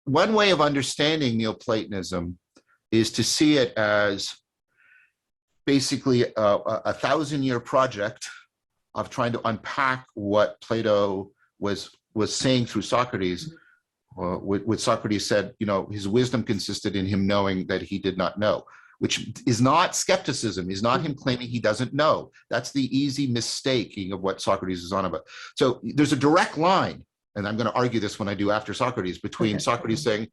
one way of understanding Neoplatonism is to see it as basically a thousand-year project of trying to unpack what Plato was saying through Socrates. What Socrates said, his wisdom consisted in him knowing that he did not know, which is not skepticism, is not him claiming he doesn't know. That's the easy mistaking of what Socrates is on about. So there's a direct line, and I'm going to argue this when I do after Socrates, between Socrates saying,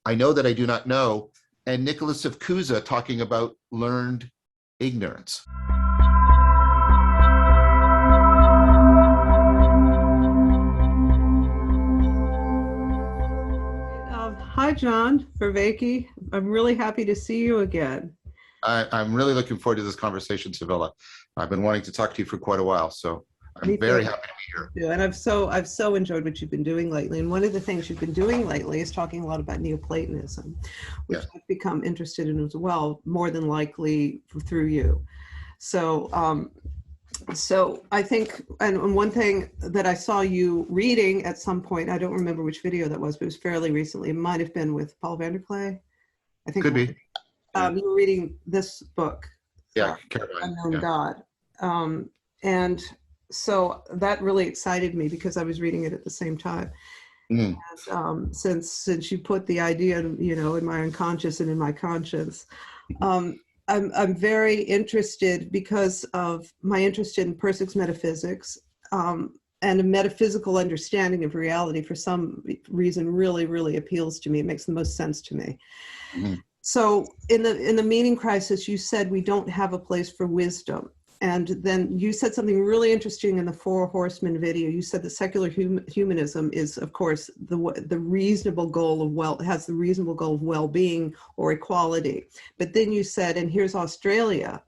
I know that I do not know, and Nicholas of Cusa talking about learned ignorance. Hi, John. Vervaeke. I'm really happy to see you again. I'm really looking forward to this conversation, Sevilla. I've been wanting to talk to you for quite a while, so I'm very happy to be here. Yeah, and I've so enjoyed what you've been doing lately. And one of the things you've been doing lately is talking a lot about Neoplatonism, which I've become interested in as well, more than likely through you. So I think, and one thing that I saw you reading at some point, I don't remember which video that was, but it was fairly recently. It might have been with Paul Vanderklay. I think could be. You were reading this book, Carabine, Unknowable God, and so that really excited me because I was reading it at the same time. And, since you put the idea, in my unconscious and in my conscience. I'm very interested because of my interest in Persic's metaphysics and a metaphysical understanding of reality for some reason really, really appeals to me. It makes the most sense to me. So in the meaning crisis, you said we don't have a place for wisdom. And then you said something really interesting in the Four Horsemen video. You said that secular humanism is, of course, the reasonable goal of has the reasonable goal of well-being or equality. But then you said, and here's Australia,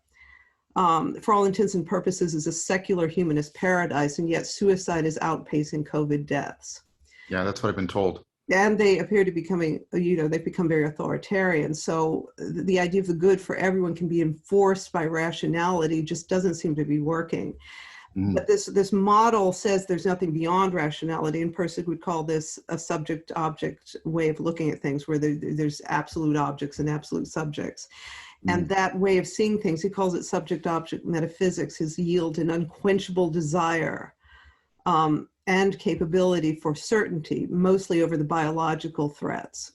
for all intents and purposes, is a secular humanist paradise, and yet suicide is outpacing COVID deaths. Yeah, that's what I've been told. And they appear to be they've become very authoritarian. So the idea of the good for everyone can be enforced by rationality just doesn't seem to be working. But this model says there's nothing beyond rationality, and Persic would call this a subject-object way of looking at things, where there's absolute objects and absolute subjects. And that way of seeing things, he calls it subject-object metaphysics, has yielded an unquenchable desire and capability for certainty, mostly over the biological threats.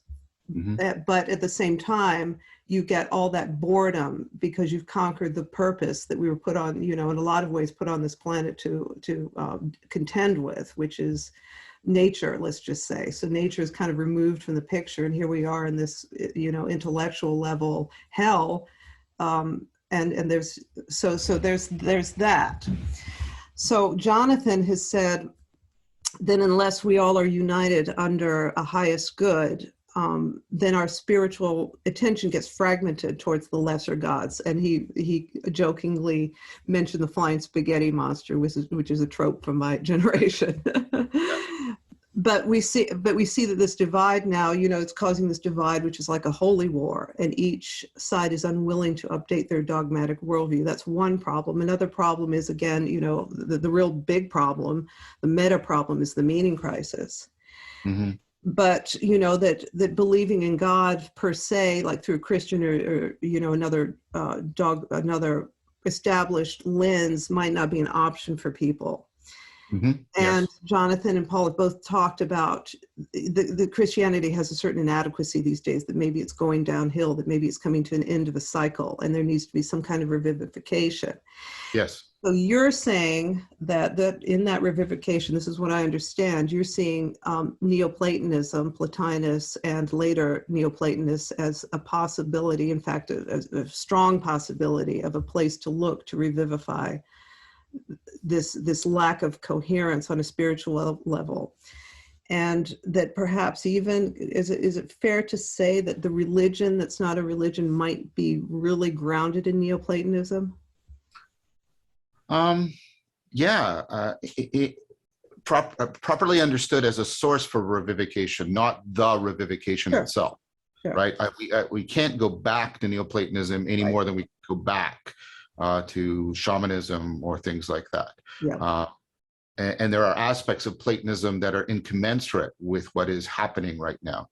But at the same time, you get all that boredom because you've conquered the purpose that we were put on, in a lot of ways put on this planet to contend with, which is nature, let's just say. So nature is kind of removed from the picture, and here we are in this, intellectual level hell. And there's that. So Jonathan has said, then unless we all are united under a highest good, then our spiritual attention gets fragmented towards the lesser gods. And he jokingly mentioned the flying spaghetti monster, which is a trope from my generation. But we see that this divide now, it's causing this divide, which is like a holy war, and each side is unwilling to update their dogmatic worldview. That's one problem. Another problem is, again, the real big problem, the meta problem, is the meaning crisis. But, that believing in God per se, like through a Christian or another established lens, might not be an option for people. And Jonathan and Paul have both talked about the Christianity has a certain inadequacy these days, that maybe it's going downhill, that maybe it's coming to an end of a cycle, and there needs to be some kind of revivification. Yes. So you're saying that in that revivification, this is what I understand, you're seeing Neoplatonism, Plotinus, and later Neoplatonists as a possibility, in fact, a strong possibility of a place to look to revivify this lack of coherence on a spiritual level. And that perhaps even, is it fair to say that the religion that's not a religion might be really grounded in Neoplatonism? Properly understood as a source for revivification, not the revivification itself. Right? We can't go back to Neoplatonism any more than we go back to shamanism or things like that. and there are aspects of Platonism that are incommensurate with what is happening right now.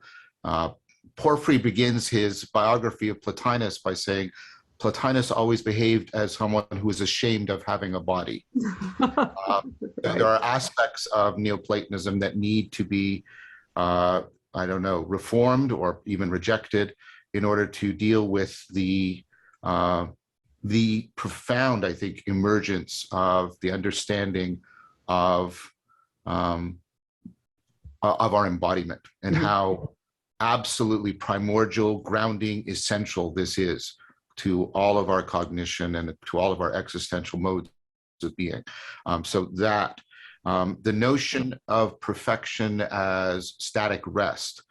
Porphyry begins his biography of Plotinus by saying, Plotinus always behaved as someone who was ashamed of having a body. There are aspects of Neoplatonism that need to be, I don't know, reformed or even rejected in order to deal with the profound, I think, emergence of the understanding of our embodiment and how absolutely primordial, grounding, essential this is to all of our cognition and to all of our existential modes of being. So that the notion of perfection as static rest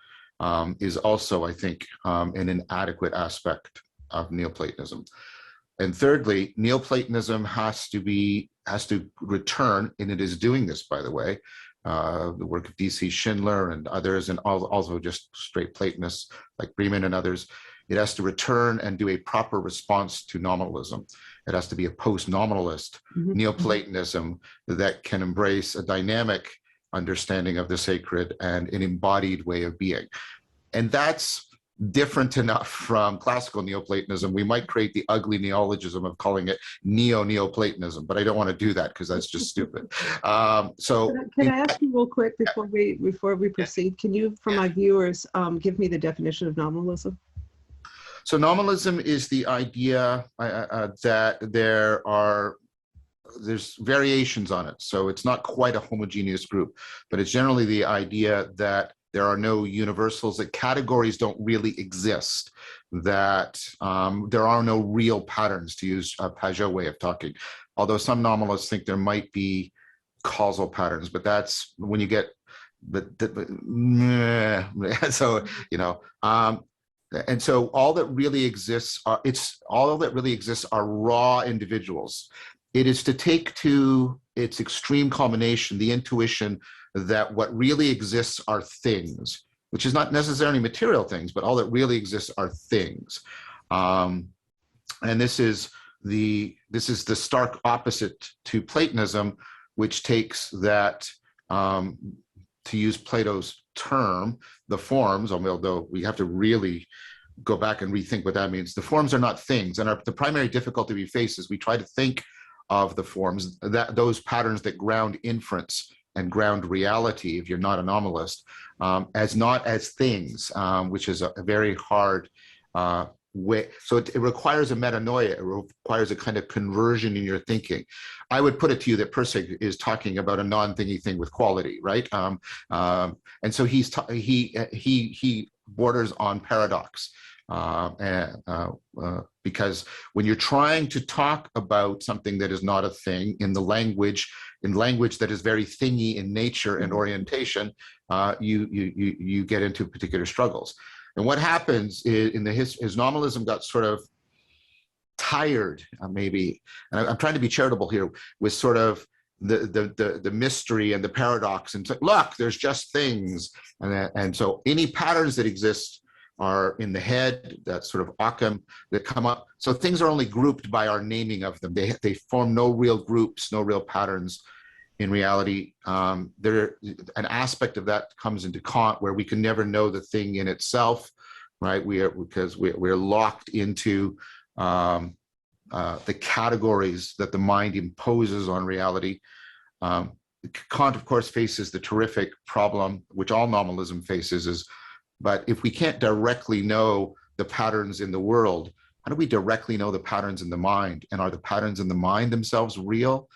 is also, I think, an inadequate aspect of Neoplatonism. And thirdly, Neoplatonism has to return, and it is doing this, by the way, the work of D.C. Schindler and others, and also just straight Platonists like Riemann and others. It has to return and do a proper response to nominalism. It has to be a post-nominalist Neoplatonism that can embrace a dynamic understanding of the sacred and an embodied way of being. And that's different enough from classical Neoplatonism. We might create the ugly neologism of calling it Neoplatonism, but I don't want to do that because that's just stupid. So can I ask you real quick before we proceed? Can you, for my viewers, give me the definition of nominalism? So nominalism is the idea that there's variations on it. So it's not quite a homogeneous group, but it's generally the idea that there are no universals, that categories don't really exist, that there are no real patterns, to use a Pajot way of talking. Although some nominalists think there might be causal patterns, but that's when you get, so, you know, and so all that really exists are raw individuals. It is to take to its extreme culmination the intuition that what really exists are things, which is not necessarily material things, but all that really exists are things. And this is the stark opposite to Platonism, which takes that, to use Plato's term, the forms, although we have to really go back and rethink what that means. The forms are not things, and the primary difficulty we face is we try to think of the forms, those patterns that ground inference and ground reality, if you're not a nominalist, as not as things, which is a very hard way. So it requires a metanoia, it requires a kind of conversion in your thinking. I would put it to you that Pirsig is talking about a non-thingy thing with quality, right? And so he borders on paradox. Because when you're trying to talk about something that is not a thing in language that is very thingy in nature and orientation, you get into particular struggles. And what happens is nominalism got sort of tired, maybe, and I'm trying to be charitable here, with sort of the mystery and the paradox, and like, look, there's just things, and so any patterns that exist are in the head, that sort of Occam, that come up. So things are only grouped by our naming of them. They form no real groups, no real patterns. In reality, an aspect of that comes into Kant, where we can never know the thing in itself, right? Because we're locked into the categories that the mind imposes on reality. Kant, of course, faces the terrific problem, which all nominalism faces, but if we can't directly know the patterns in the world, how do we directly know the patterns in the mind? And are the patterns in the mind themselves real?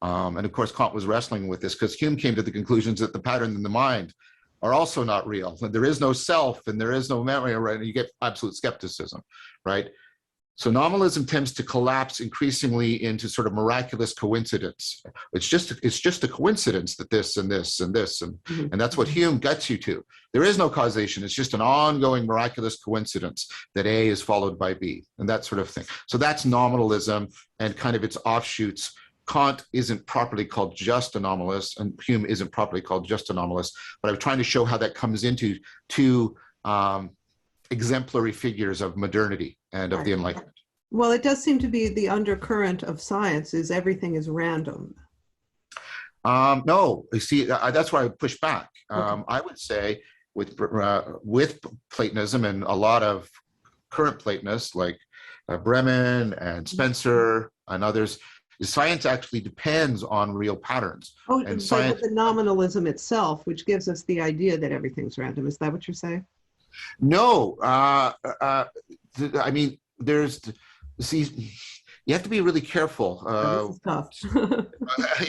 And of course, Kant was wrestling with this because Hume came to the conclusions that the patterns in the mind are also not real. There is no self and there is no memory, right? And you get absolute skepticism, right? So nominalism tends to collapse increasingly into sort of miraculous coincidence. It's just a coincidence that this and this and this, and that's what Hume gets you to. There is no causation. It's just an ongoing miraculous coincidence that A is followed by B, and that sort of thing. So that's nominalism and kind of its offshoots. Kant isn't properly called just a nominalist, and Hume isn't properly called just a nominalist, but I'm trying to show how that comes into two exemplary figures of modernity and of the Enlightenment. Well, it does seem to be the undercurrent of science is everything is random. No, you see, that's where I push back. Okay. I would say with Platonism and a lot of current Platonists like Bremen and Spencer and others, science actually depends on real patterns. Oh, And but science, the nominalism itself, which gives us the idea that everything's random, is that what you're saying? no, I mean, see, you have to be really careful. Oh, this is tough.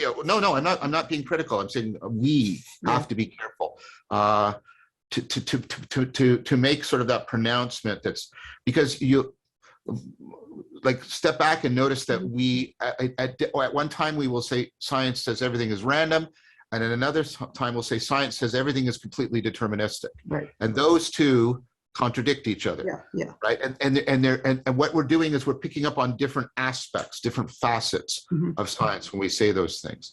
Yeah, no, I'm not being critical. I'm saying we Yeah. have to be careful to make sort of that pronouncement. That's because you like step back and notice that we at one time we will say science says everything is random, and at another time we'll say science says everything is completely deterministic, Right. and those two contradict each other. Yeah. Yeah. Right. And what we're doing is we're picking up on different aspects, different facets of science when we say those things.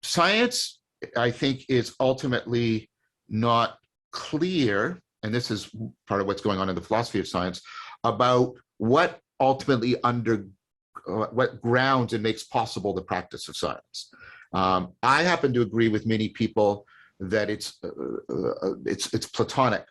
Science, I think, is ultimately not clear, and this is part of what's going on in the philosophy of science, about what ultimately what grounds and makes possible the practice of science. I happen to agree with many people that it's Platonic,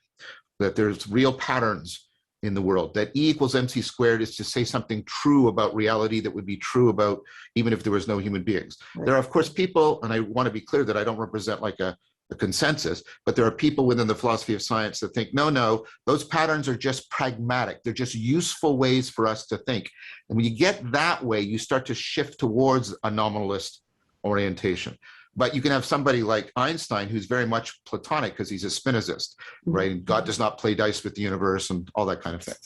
that there's real patterns in the world, that E equals MC squared is to say something true about reality that would be true about even if there was no human beings. Right. There are, of course, people, and I want to be clear that I don't represent like a consensus, but there are people within the philosophy of science that think, no, those patterns are just pragmatic. They're just useful ways for us to think. And when you get that way, you start to shift towards a nominalist orientation. But you can have somebody like Einstein who's very much Platonic because he's a Spinozist, right? And God does not play dice with the universe and all that kind of thing.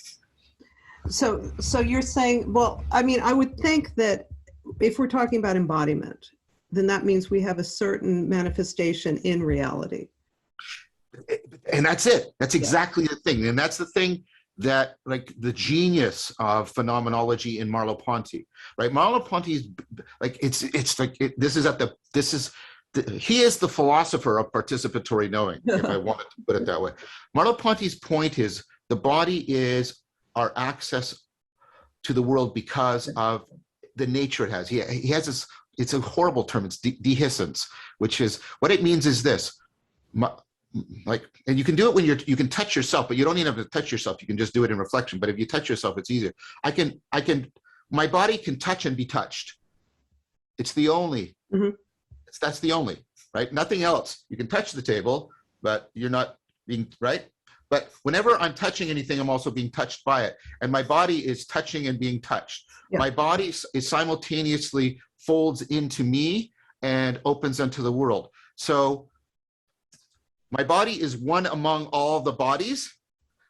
So you're saying, well, I mean, I would think that if we're talking about embodiment, then that means we have a certain manifestation in reality. And that's it. That's exactly the thing. And that's the thing that, like, the genius of phenomenology in Merleau-Ponty, right? Merleau-Ponty is like, he is the philosopher of participatory knowing, if I wanted to put it that way. Merleau-Ponty's point is the body is our access to the world because of the nature it has. He has this, it's a horrible term, it's dehiscence, which is, what it means is this, and you can do it when you can touch yourself, but you don't even have to touch yourself. You can just do it in reflection. But if you touch yourself, it's easier. My body can touch and be touched. It's the only, that's the only, right? Nothing else. You can touch the table, but you're not being, right? But whenever I'm touching anything, I'm also being touched by it. And my body is touching and being touched. Yeah. My body is simultaneously folds into me and opens into the world. So my body is one among all the bodies,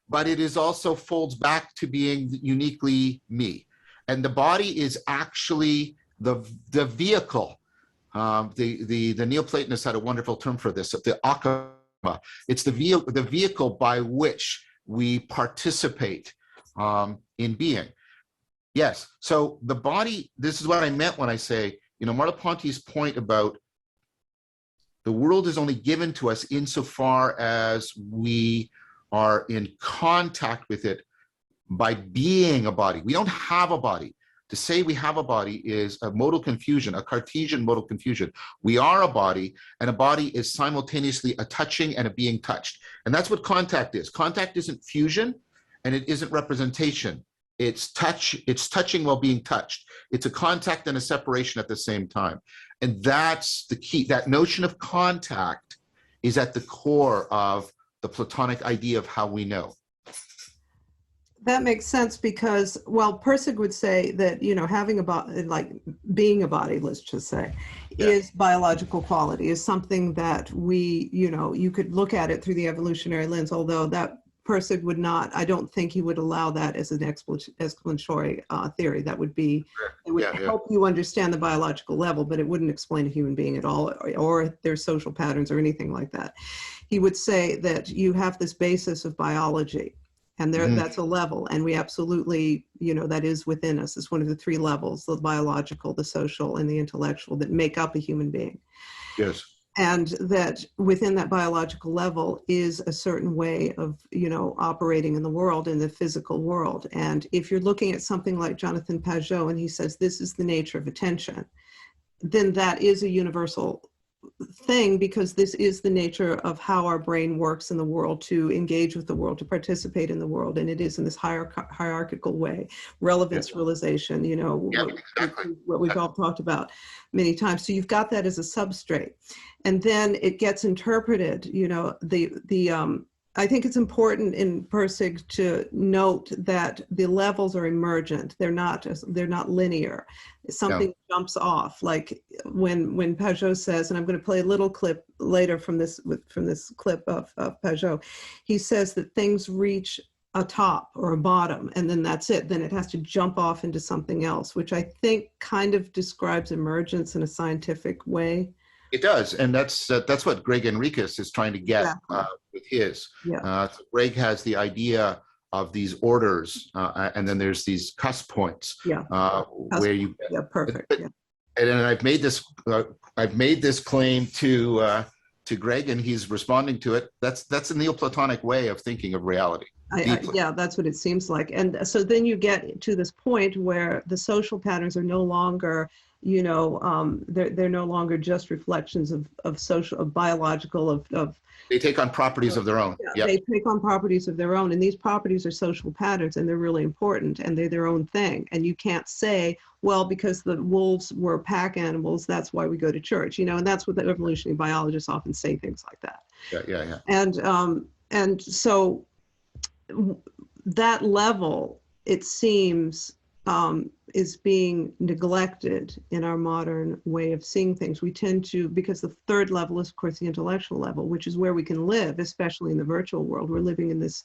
but it is also folds back to being uniquely me. And the body is actually the vehicle. The Neoplatonists had a wonderful term for this, the akama. It's the vehicle by which we participate in being. Yes, so the body, this is what I meant when I say, Merleau-Ponty's point about the world is only given to us insofar as we are in contact with it by being a body. We don't have a body. To say we have a body is a modal confusion, a Cartesian modal confusion. We are a body, and a body is simultaneously a touching and a being touched. And that's what contact is. Contact isn't fusion, and it isn't representation. It's touching while being touched. It's a contact and a separation at the same time. And that's the key. That notion of contact is at the core of the Platonic idea of how we know. That makes sense because, well, Pirsig would say that, having a body, like being a body, let's just say, is biological quality, is something that we, you could look at it through the evolutionary lens, although that Pirsig would not, I don't think he would allow that as an explanatory theory. That would be, it would help you understand the biological level, but it wouldn't explain a human being at all, or their social patterns or anything like that. He would say that you have this basis of biology, and that's a level, and we absolutely, that is within us. It's one of the three levels, the biological, the social, and the intellectual, that make up a human being. Yes. And that within that biological level is a certain way of, operating in the world, in the physical world. And if you're looking at something like Jonathan Pageau, and he says, this is the nature of attention, then that is a universal thing, because this is the nature of how our brain works in the world, to engage with the world, to participate in the world, and it is in this hierarchical way. Relevance, realization, you know, exactly. what we've all talked about many times. So you've got that as a substrate, and then it gets interpreted. You know, I think it's important in Pirsig to note that the levels are emergent. They're not linear. Something jumps off, like when Pajot says, and I'm going to play a little clip later from this clip of Pajot. He says that things reach a top or a bottom, and then that's it. Then it has to jump off into something else, which I think kind of describes emergence in a scientific way. It does, and that's what Greg Enriquez is trying to get with his. So Greg has the idea of these orders, and then there's these cusp points. Where you. Perfect. And I've made this claim to Greg, and he's responding to it. That's a Neoplatonic way of thinking of reality. Yeah, that's what it seems like. And so then you get to this point where the social patterns are no longer, you know, they're no longer just reflections of social, of biological, of they take on properties of their own. They take on properties of their own, and these properties are social patterns, and they're really important, and they're their own thing. And you can't say, well, because the wolves were pack animals, that's why we go to church, you know. And that's what the evolutionary biologists often say, things like that. And so that level, it seems, is being neglected in our modern way of seeing things. We tend to, because the third level is, of course, the intellectual level, which is where we can live, especially in the virtual world. We're living in this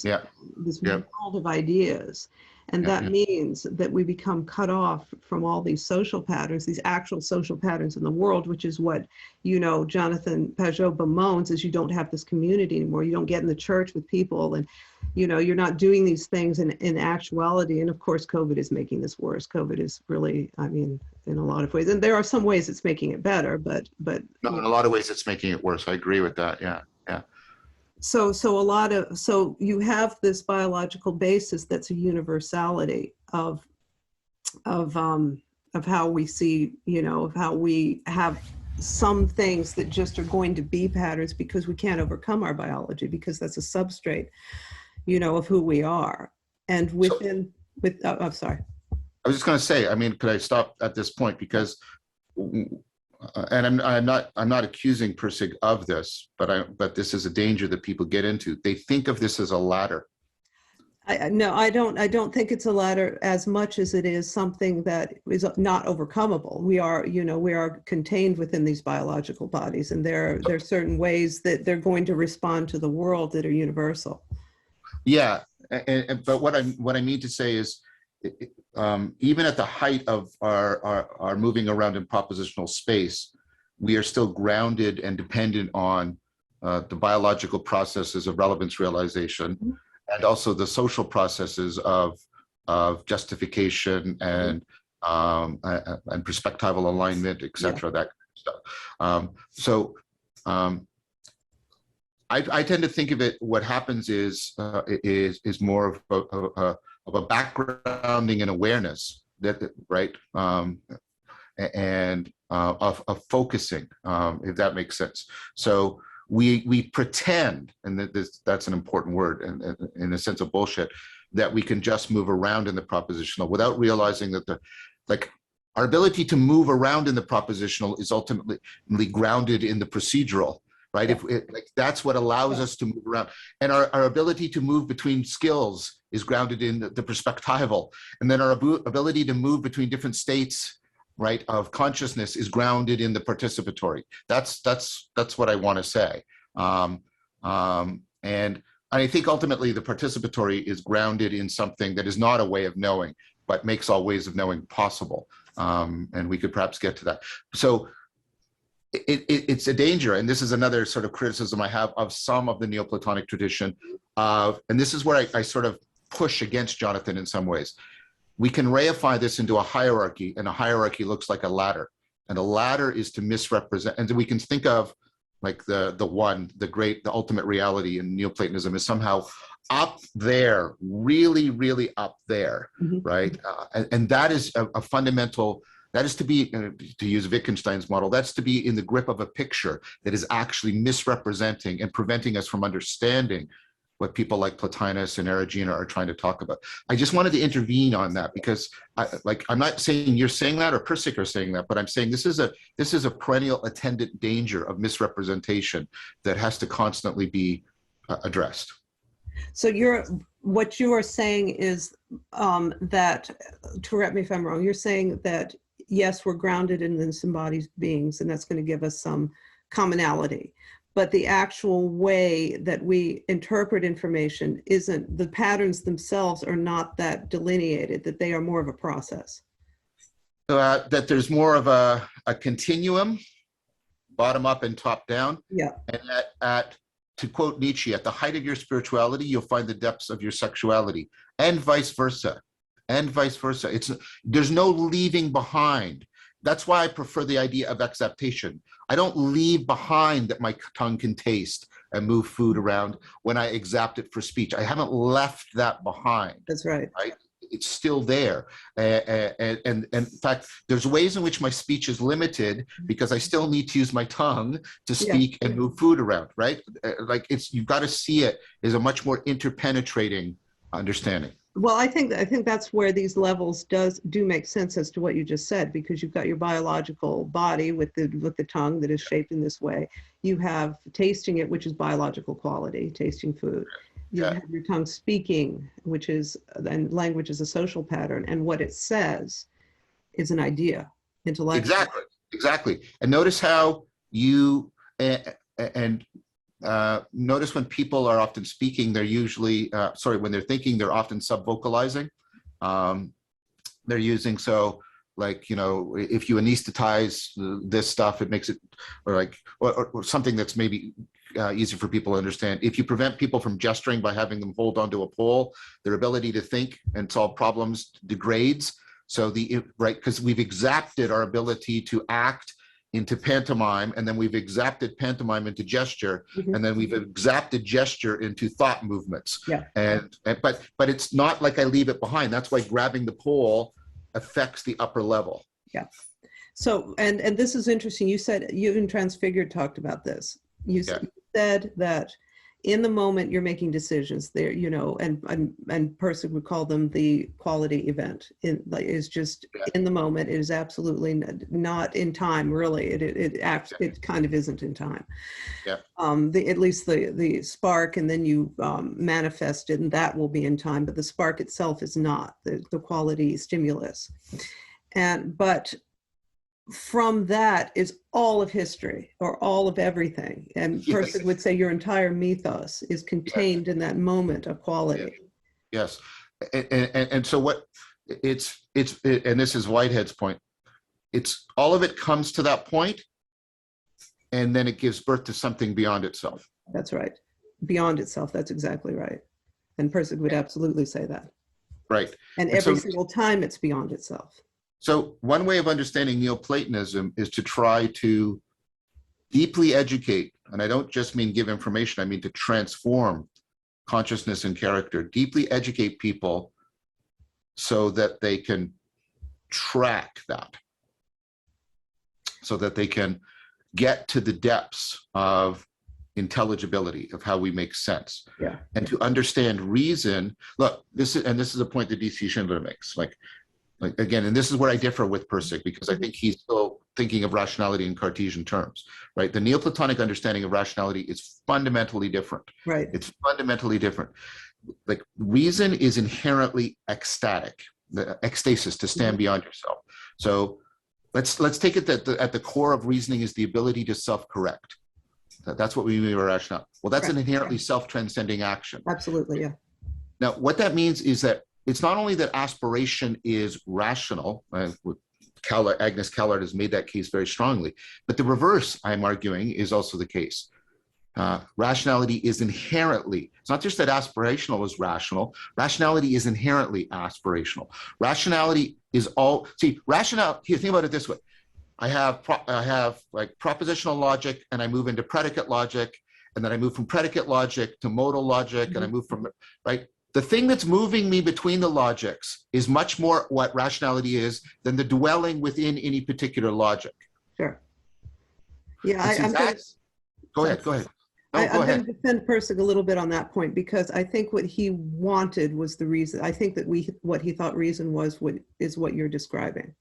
world of ideas. And that means that we become cut off from all these social patterns, these actual social patterns in the world, which is what, you know, Jonathan Pajot bemoans, is you don't have this community anymore. You don't get in the church with people, and, you know, you're not doing these things in actuality. And of course, COVID is making this worse. COVID is really, I mean, in a lot of ways, and there are some ways it's making it better, but no, in a lot of ways it's making it worse. I agree with that. Yeah. So you have this biological basis that's a universality of how we see, you know, of how we have some things that just are going to be patterns because we can't overcome our biology, because that's a substrate, you know, of who we are. And I'm sorry. I was just going to say, I mean, could I stop at this point? Because, and I'm not accusing Pirsig of this, but this is a danger that people get into. They think of this as a ladder. No, I don't think it's a ladder as much as it is something that is not overcomable. We are contained within these biological bodies, and there are certain ways that they're going to respond to the world that are universal. Yeah, but what I mean to say is, even at the height of our moving around in propositional space, we are still grounded and dependent on the biological processes of relevance realization, and also the social processes of justification and perspectival alignment, etc. That kind of stuff. I tend to think of it. What happens is more of a backgrounding and awareness, right, and of focusing, if that makes sense. So we pretend, and that's an important word, and in a sense of bullshit, that we can just move around in the propositional without realizing that our ability to move around in the propositional is ultimately grounded in the procedural. Right, that's what allows us to move around, and our ability to move between skills is grounded in the perspectival, and then our ability to move between different states, right, of consciousness is grounded in the participatory. That's what I want to say, and I think ultimately the participatory is grounded in something that is not a way of knowing, but makes all ways of knowing possible, and we could perhaps get to that. So. It's a danger, and this is another sort of criticism I have of some of the Neoplatonic tradition, and this is where I sort of push against Jonathan in some ways. We can reify this into a hierarchy, and a hierarchy looks like a ladder, and a ladder is to misrepresent, and we can think of like the ultimate reality in Neoplatonism is somehow up there, really, really up there, right? And that is a fundamental That is to be, to use Wittgenstein's model, that's to be in the grip of a picture that is actually misrepresenting and preventing us from understanding what people like Plotinus and Erigena are trying to talk about. I just wanted to intervene on that because I'm not saying you're saying that or Persic are saying that, but I'm saying this is a perennial attendant danger of misrepresentation that has to constantly be addressed. So what you are saying is that, correct me if I'm wrong, you're saying that, yes, we're grounded in this embodied beings, and that's going to give us some commonality. But the actual way that we interpret information isn't, the patterns themselves are not that delineated, that they are more of a process. That there's more of a continuum, bottom up and top down. Yeah. And to quote Nietzsche, at the height of your spirituality, you'll find the depths of your sexuality, and vice versa. And vice versa. There's no leaving behind. That's why I prefer the idea of acceptation. I don't leave behind that my tongue can taste and move food around when I exact it for speech. I haven't left that behind. That's right. Right? It's still there. And in fact, there's ways in which my speech is limited because I still need to use my tongue to speak and move food around, right? Like you've got to see it as a much more interpenetrating understanding. Well, I think that's where these levels do make sense as to what you just said, because you've got your biological body with the tongue that is shaped in this way. You have tasting it, which is biological quality, tasting food. You have your tongue speaking, which is, and language is a social pattern, and what it says is an idea, intellectual. Exactly. And notice how you notice when people are often speaking, they're usually, when they're thinking, they're often sub-vocalizing. They're using, so like, if you anesthetize this stuff, it makes it, or something that's maybe easy for people to understand. If you prevent people from gesturing by having them hold onto a pole, their ability to think and solve problems degrades. So because we've exacted our ability to act into pantomime, and then we've exacted pantomime into gesture, and then we've exacted gesture into thought movements. But it's not like I leave it behind. That's why grabbing the pole affects the upper level. Yeah. So, and this is interesting. You said, you and Transfigured talked about this. You said that in the moment you're making decisions there, and person would call them the quality event. Is just in the moment. It is absolutely not in time, really. It kind of isn't in time. Yeah. At least the spark, and then you manifest it, and that will be in time. But the spark itself is not the quality stimulus. But from that is all of history, or all of everything. And person would say your entire mythos is contained in that moment of quality. Yes. And so what and this is Whitehead's point, it's all of it comes to that point, and then it gives birth to something beyond itself. That's right. Beyond itself. That's exactly right. And person would absolutely say that. Right. And every single time it's beyond itself. So one way of understanding Neoplatonism is to try to deeply educate, and I don't just mean give information, I mean to transform consciousness and character, deeply educate people so that they can track that, so that they can get to the depths of intelligibility of how we make sense. And to understand reason. Look, this is a point that DC Schindler makes, like again, and this is where I differ with Persic, because I think he's still thinking of rationality in Cartesian terms, right? The Neoplatonic understanding of rationality is fundamentally different. Right. It's fundamentally different. Like, reason is inherently ecstatic, the ecstasis, to stand beyond yourself. So let's take it that at the core of reasoning is the ability to self-correct. That's what we mean by rationality. Well, that's an inherently self-transcending action. Absolutely, yeah. Now, what that means is that it's not only that aspiration is rational, Agnes Callard has made that case very strongly, but the reverse, I'm arguing, is also the case. Rationality is inherently, it's not just that aspirational is rational, rationality is inherently aspirational. Rationality is rationality, here, think about it this way. I have like propositional logic, and I move into predicate logic, and then I move from predicate logic to modal logic, and I move from, right? The thing that's moving me between the logics is much more what rationality is than the dwelling within any particular logic. Sure. Yeah, I'm gonna, go ahead. No, go I'm ahead. going to defend Persig a little bit on that point, because I think what he wanted was the reason. I think that what he thought reason was is what you're describing.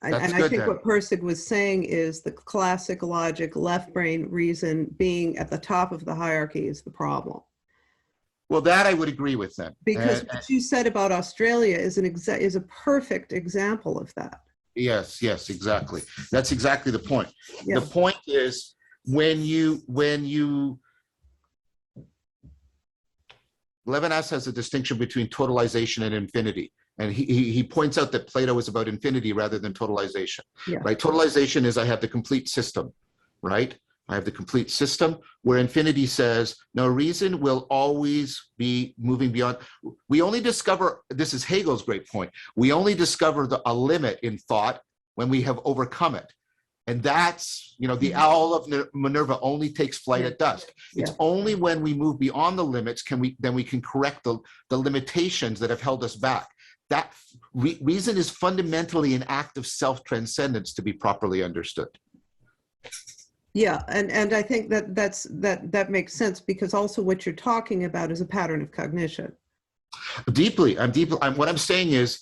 And I think what Persig was saying is the classic logic, left brain reason being at the top of the hierarchy is the problem. Well, that I would agree with them. Because what you said about Australia is a perfect example of that. Yes, exactly. That's exactly the point. Yeah. The point is when you Levinas has a distinction between totalization and infinity. And he points out that Plato is about infinity rather than totalization. Yeah. Right? Totalization is I have the complete system, right? I have the complete system, where infinity says, no, reason will always be moving beyond. We only discover, this is Hegel's great point, we only discover a limit in thought when we have overcome it. And that's, the owl of Minerva only takes flight at dusk. It's only when we move beyond the limits then we can correct the limitations that have held us back. That reason is fundamentally an act of self-transcendence to be properly understood. Yeah, and I think that makes sense, because also what you're talking about is a pattern of cognition. What I'm saying is,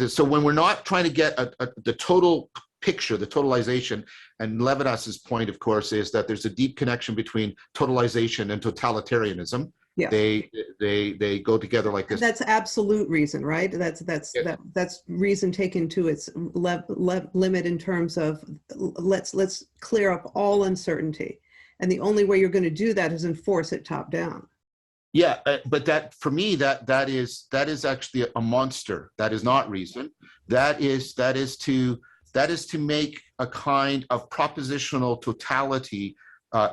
so when we're not trying to get the total picture, the totalization, and Levinas's point, of course, is that there's a deep connection between totalization and totalitarianism. Yeah. They go together like this. And that's absolute reason, right? That's reason taken to its limit in terms of let's clear up all uncertainty, and the only way you're going to do that is enforce it top down. Yeah, but that for me that is actually a monster. That is not reason. That is to make a kind of propositional totality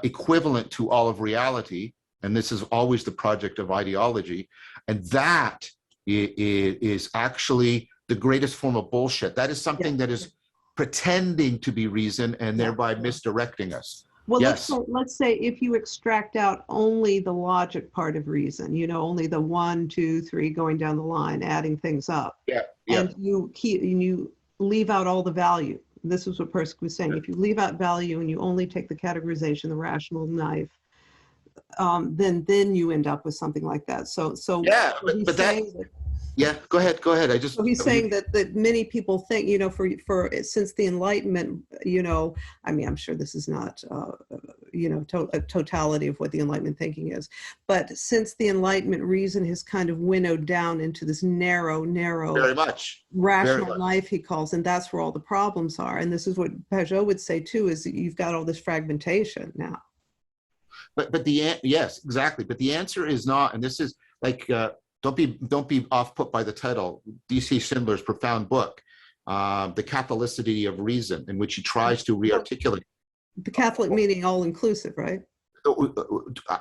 equivalent to all of reality. And this is always the project of ideology. And that is actually the greatest form of bullshit. That is something that is pretending to be reason and thereby misdirecting us. Well, let's say if you extract out only the logic part of reason, only the 1, 2, 3 going down the line, adding things up. And you leave out all the value. This is what Persig was saying. If you leave out value and you only take the categorization, the rational knife, then you end up with something like that. So go ahead. So he's saying that many people think, for since the Enlightenment, I'm sure this is not, a totality of what the Enlightenment thinking is, but since the Enlightenment, reason has kind of winnowed down into this narrow, very much rational life, he calls, and that's where all the problems are. And this is what Peugeot would say too, is that you've got all this fragmentation now. Yes, exactly. But the answer is not, and this is like, don't be off put by the title. D.C. Schindler's profound book, The Catholicity of Reason, in which he tries to rearticulate. The Catholic meaning all inclusive, right?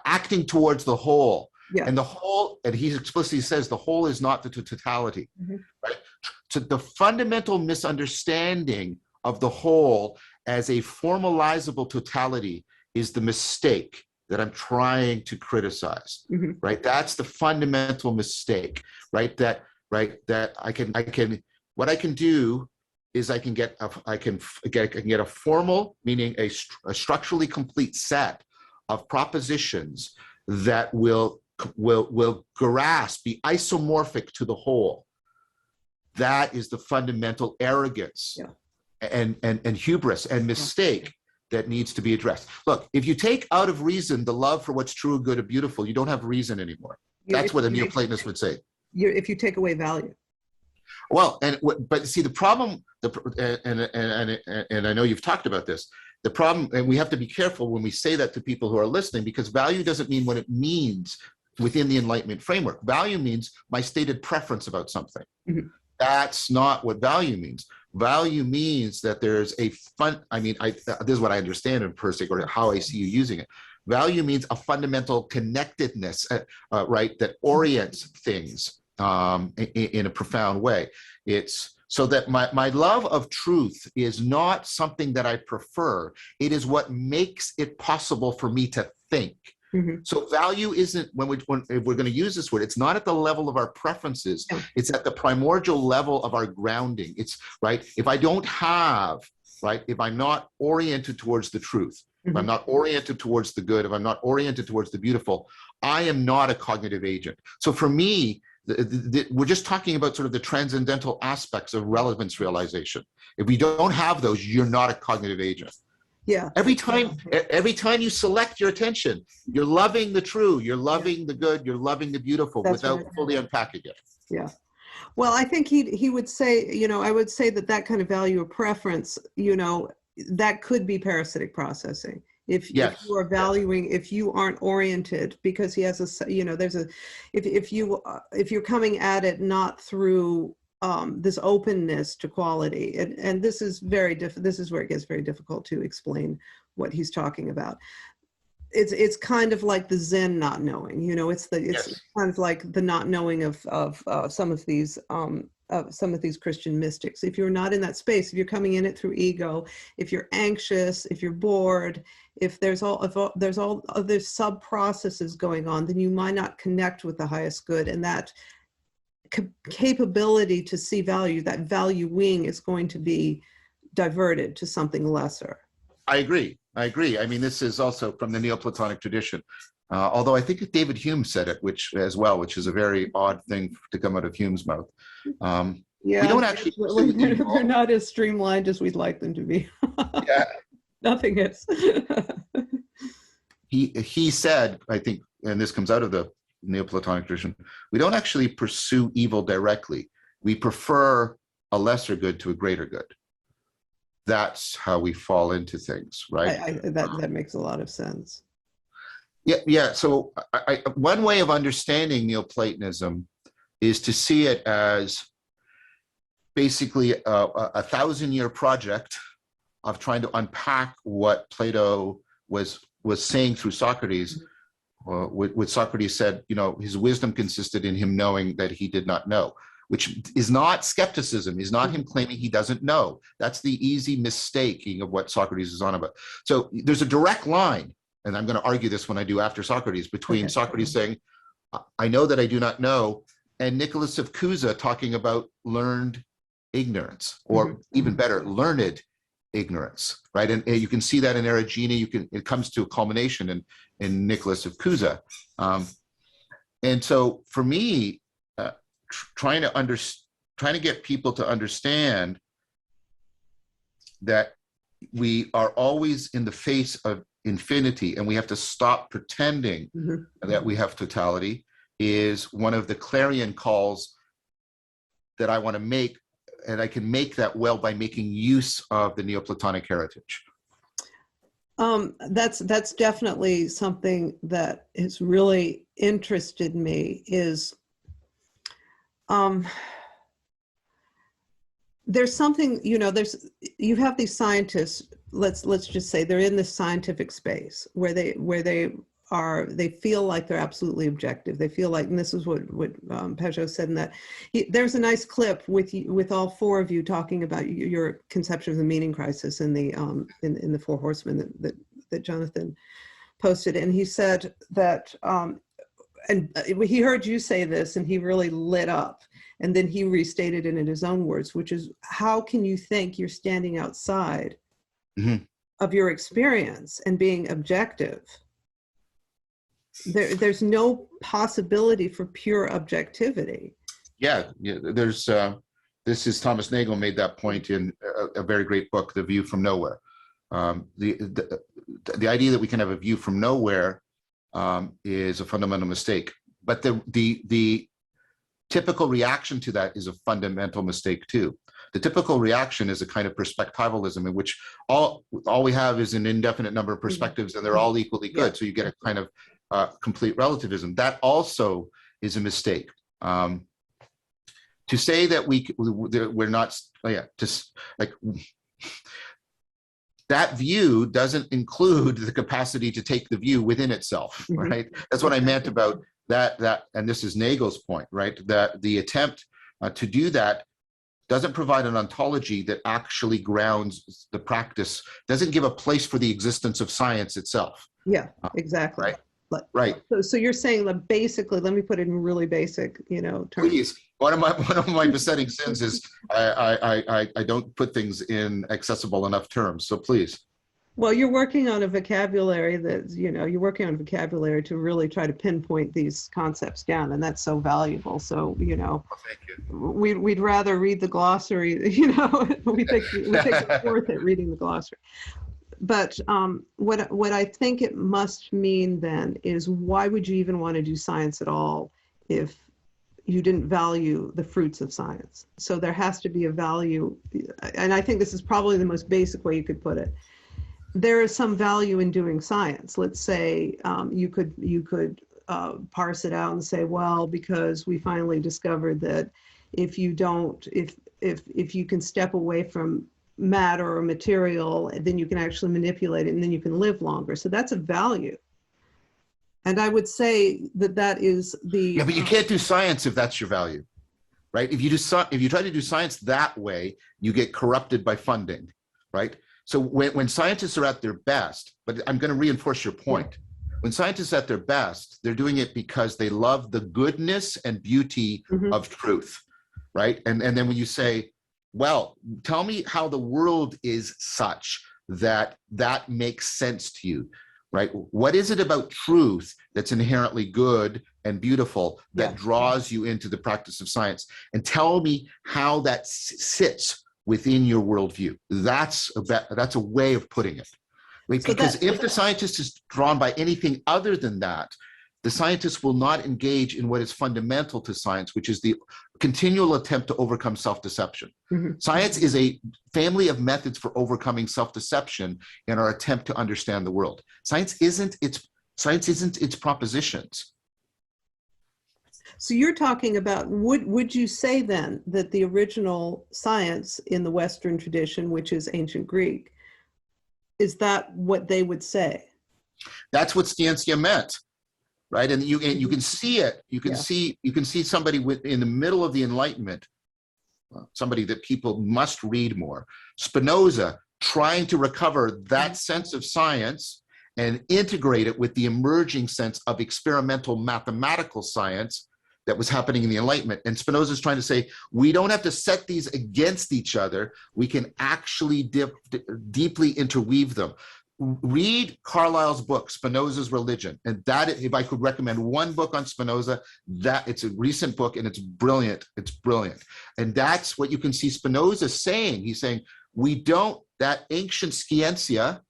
Acting towards the whole. Yeah. And the whole, and he explicitly says the whole is not the totality. Mm-hmm. Right? So the fundamental misunderstanding of the whole as a formalizable totality is the mistake that I'm trying to criticize, right? That's the fundamental mistake, right? That what I can do is I can get a formal, meaning a structurally complete set of propositions that will grasp, be isomorphic to the whole. That is the fundamental arrogance and hubris and mistake that needs to be addressed. Look, if you take out of reason the love for what's true, good, and beautiful, you don't have reason anymore. That's what a Neoplatonist would say. If you take away value. Well, but see the problem, and I know you've talked about this. The problem, and we have to be careful when we say that to people who are listening, because value doesn't mean what it means within the Enlightenment framework. Value means my stated preference about something. Mm-hmm. That's not what value means. Value means that there's a this is what I understand in Persig, or how I see you using it. Value means a fundamental connectedness, right, that orients things in a profound way. It's so that my love of truth is not something that I prefer. It is what makes it possible for me to think. So value isn't, if we're going to use this word, it's not at the level of our preferences. It's at the primordial level of our grounding. It's right. If I don't have, right, if I'm not oriented towards the truth, if I'm not oriented towards the good, if I'm not oriented towards the beautiful, I am not a cognitive agent. So for me, we're just talking about sort of the transcendental aspects of relevance realization. If we don't have those, you're not a cognitive agent. Yeah. Every time you select your attention, you're loving the true, you're loving the good, you're loving the beautiful without fully unpacking it. Yeah. Well, I think he would say, I would say that kind of value or preference, that could be parasitic processing. If you are valuing, if you aren't oriented, because he has if you're coming at it not through this openness to quality, and this is this is where it gets very difficult to explain what he's talking about. It's kind of like the Zen not knowing, it's kind of like the not knowing of some of these Christian mystics. If you're not in that space, if you're coming in it through ego, if you're anxious, if you're bored, if there's all other sub processes going on, then you might not connect with the highest good, and that capability to see value, that value wing, is going to be diverted to something lesser. I agree. I mean, this is also from the Neoplatonic tradition. Although I think David Hume said it, which is a very odd thing to come out of Hume's mouth. We don't actually. They're not as streamlined as we'd like them to be. Yeah. Nothing is. He said, I think, and this comes out of the Neoplatonic tradition, we don't actually pursue evil directly. We prefer a lesser good to a greater good. That's how we fall into things, right? That makes a lot of sense. Yeah. So one way of understanding Neoplatonism is to see it as basically a 1,000-year project of trying to unpack what Plato was saying through Socrates. What Socrates said, his wisdom consisted in him knowing that he did not know, which is not skepticism, is not him claiming he doesn't know. That's the easy mistaking of what Socrates is on about. So there's a direct line, and I'm going to argue this when I do after Socrates, between Socrates saying, I know that I do not know, and Nicholas of Cusa talking about learned ignorance, or even better, learned ignorance, right? And you can see that in Erigene. It comes to a culmination in Nicholas of Cusa. And so for me, trying to get people to understand that we are always in the face of infinity, and we have to stop pretending that we have totality, is one of the clarion calls that I want to make. And I can make that well by making use of the Neoplatonic heritage. That's definitely something that has really interested me. Is there's something, you have these scientists. Let's just say they're in this scientific space where they feel like they're absolutely objective. They feel like, and this is what Peugeot said in that. There's a nice clip with all four of you talking about your conception of the meaning crisis in the Four Horsemen that Jonathan posted, and he said that, and he heard you say this, and he really lit up, and then he restated it in his own words, which is, how can you think you're standing outside of your experience and being objective? There's no possibility for pure objectivity. Yeah, there's this is Thomas Nagel made that point in a very great book, The View from Nowhere. The idea that we can have a view from nowhere is a fundamental mistake, but the typical reaction to that is a fundamental mistake too. The typical reaction is a kind of perspectivalism in which all we have is an indefinite number of perspectives, and they're all equally good. So you get a kind of complete relativism. That also is a mistake. To say that we're not, that view doesn't include the capacity to take the view within itself, right? That's what I meant about that, and this is Nagel's point, right? That the attempt to do that doesn't provide an ontology that actually grounds the practice, doesn't give a place for the existence of science itself. Yeah, exactly. Right? Right. So you're saying that basically, let me put it in really basic, terms. Please. One of my besetting sins is I don't put things in accessible enough terms. So please. Well, you're working on a vocabulary you're working on vocabulary to really try to pinpoint these concepts down, and that's so valuable. So, Well, thank you. we'd rather read the glossary, we think it's worth it reading the glossary. But what I think it must mean then is, why would you even want to do science at all if you didn't value the fruits of science? So there has to be a value, and I think this is probably the most basic way you could put it. There is some value in doing science. Let's say you could parse it out and say, well, because we finally discovered that if you can step away from matter or material, then you can actually manipulate it, and then you can live longer. So that's a value. And I would say that is the... Yeah, but you can't do science if that's your value, right? If you try to do science that way, you get corrupted by funding, right? So when scientists are at their best, but I'm going to reinforce your point. When scientists are at their best, they're doing it because they love the goodness and beauty of truth, right? And then when you say, well, tell me how the world is such that makes sense to you, right? What is it about truth that's inherently good and beautiful that draws you into the practice of science? And tell me how that sits within your worldview. That's a way of putting it. Right? Because if the scientist is drawn by anything other than that, the scientist will not engage in what is fundamental to science, which is the continual attempt to overcome self-deception. Science is a family of methods for overcoming self-deception in our attempt to understand the world. Science isn't its propositions. So you're talking about, would you say then that the original science in the Western tradition, which is ancient Greek, is that what they would say? That's what scientia meant, right? And you can see it. You can see somebody in the middle of the Enlightenment, somebody that people must read more. Spinoza trying to recover that sense of science and integrate it with the emerging sense of experimental mathematical science that was happening in the Enlightenment. And Spinoza is trying to say, we don't have to set these against each other. We can actually deeply interweave them. Read Carlyle's book, Spinoza's Religion. And that, if I could recommend one book on Spinoza, it's a recent book and it's brilliant. It's brilliant. And that's what you can see Spinoza saying. He's saying, that ancient scientia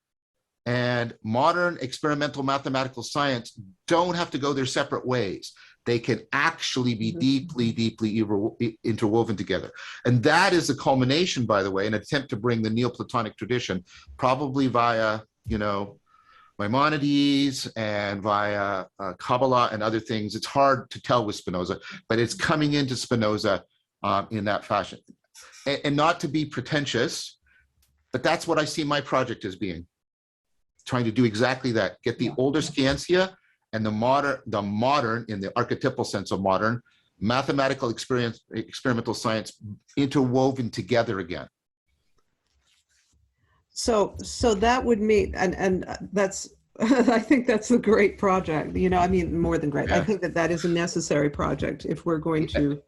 and modern experimental mathematical science don't have to go their separate ways. They can actually be deeply, deeply interwoven together. And that is the culmination, by the way, an attempt to bring the Neoplatonic tradition, probably via, Maimonides and via Kabbalah and other things. It's hard to tell with Spinoza, but it's coming into Spinoza in that fashion. And not to be pretentious, but that's what I see my project as being. Trying to do exactly that, get the older scientia and the modern, in the archetypal sense of modern, mathematical experimental science interwoven together again. So that would mean, and that's, I think that's a great project. More than great. I think that is a necessary project if we're going to,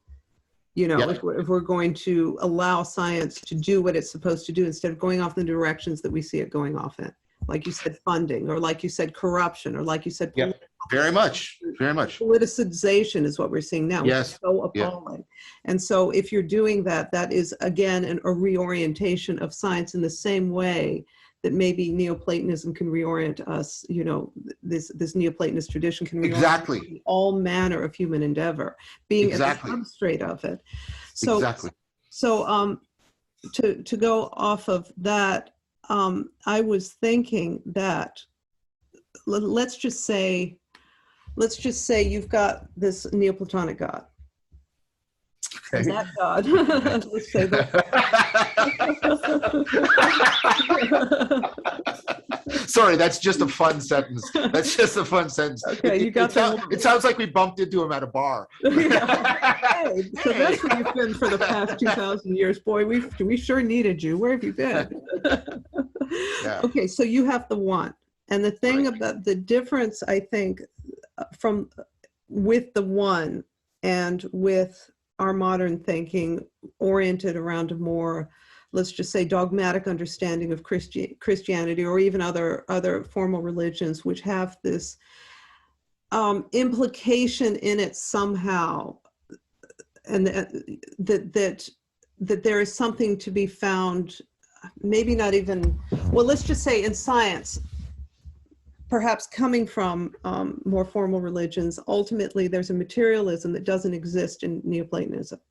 if we're going to allow science to do what it's supposed to do instead of going off in the directions that we see it going off in. Like you said, funding, or like you said, corruption, or like you said, very much. Politicization is what we're seeing now. Yes. It's so appalling. And so if you're doing that, that is, again, a reorientation of science in the same way that maybe Neoplatonism can reorient us, this Neoplatonist tradition can reorient all manner of human endeavor, being at the substrate of it. So, to go off of that, I was thinking that let's just say you've got this Neoplatonic God. Okay. And that God, let's say that. Sorry, that's just a fun sentence. Okay, you got that. It sounds like we bumped into him at a bar. Hey, so that's where you've been for the past 2,000 years. Boy, we sure needed you. Where have you been? Okay, so you have the one. And the thing about the difference, I think, from with the one, and with our modern thinking oriented around a more, let's just say, dogmatic understanding of Christianity, or even other formal religions, which have this implication in it somehow, and that there is something to be found, maybe not even, well, let's just say in science, perhaps coming from more formal religions. Ultimately, there's a materialism that doesn't exist in Neoplatonism,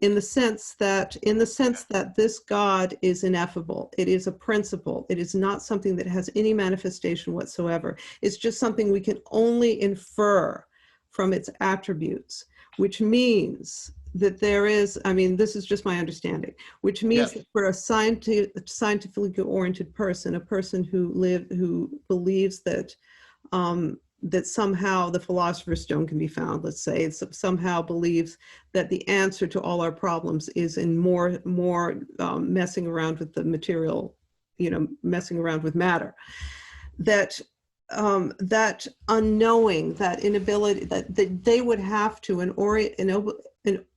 in the sense that this God is ineffable. It is a principle. It is not something that has any manifestation whatsoever. It's just something we can only infer from its attributes, which means that there is, I mean, this is just my understanding, which means that for a scientifically oriented person, a person who believes that that somehow the philosopher's stone can be found, let's say, somehow believes that the answer to all our problems is in more messing around with the material, messing around with matter, that that unknowing, that inability, that they would have to,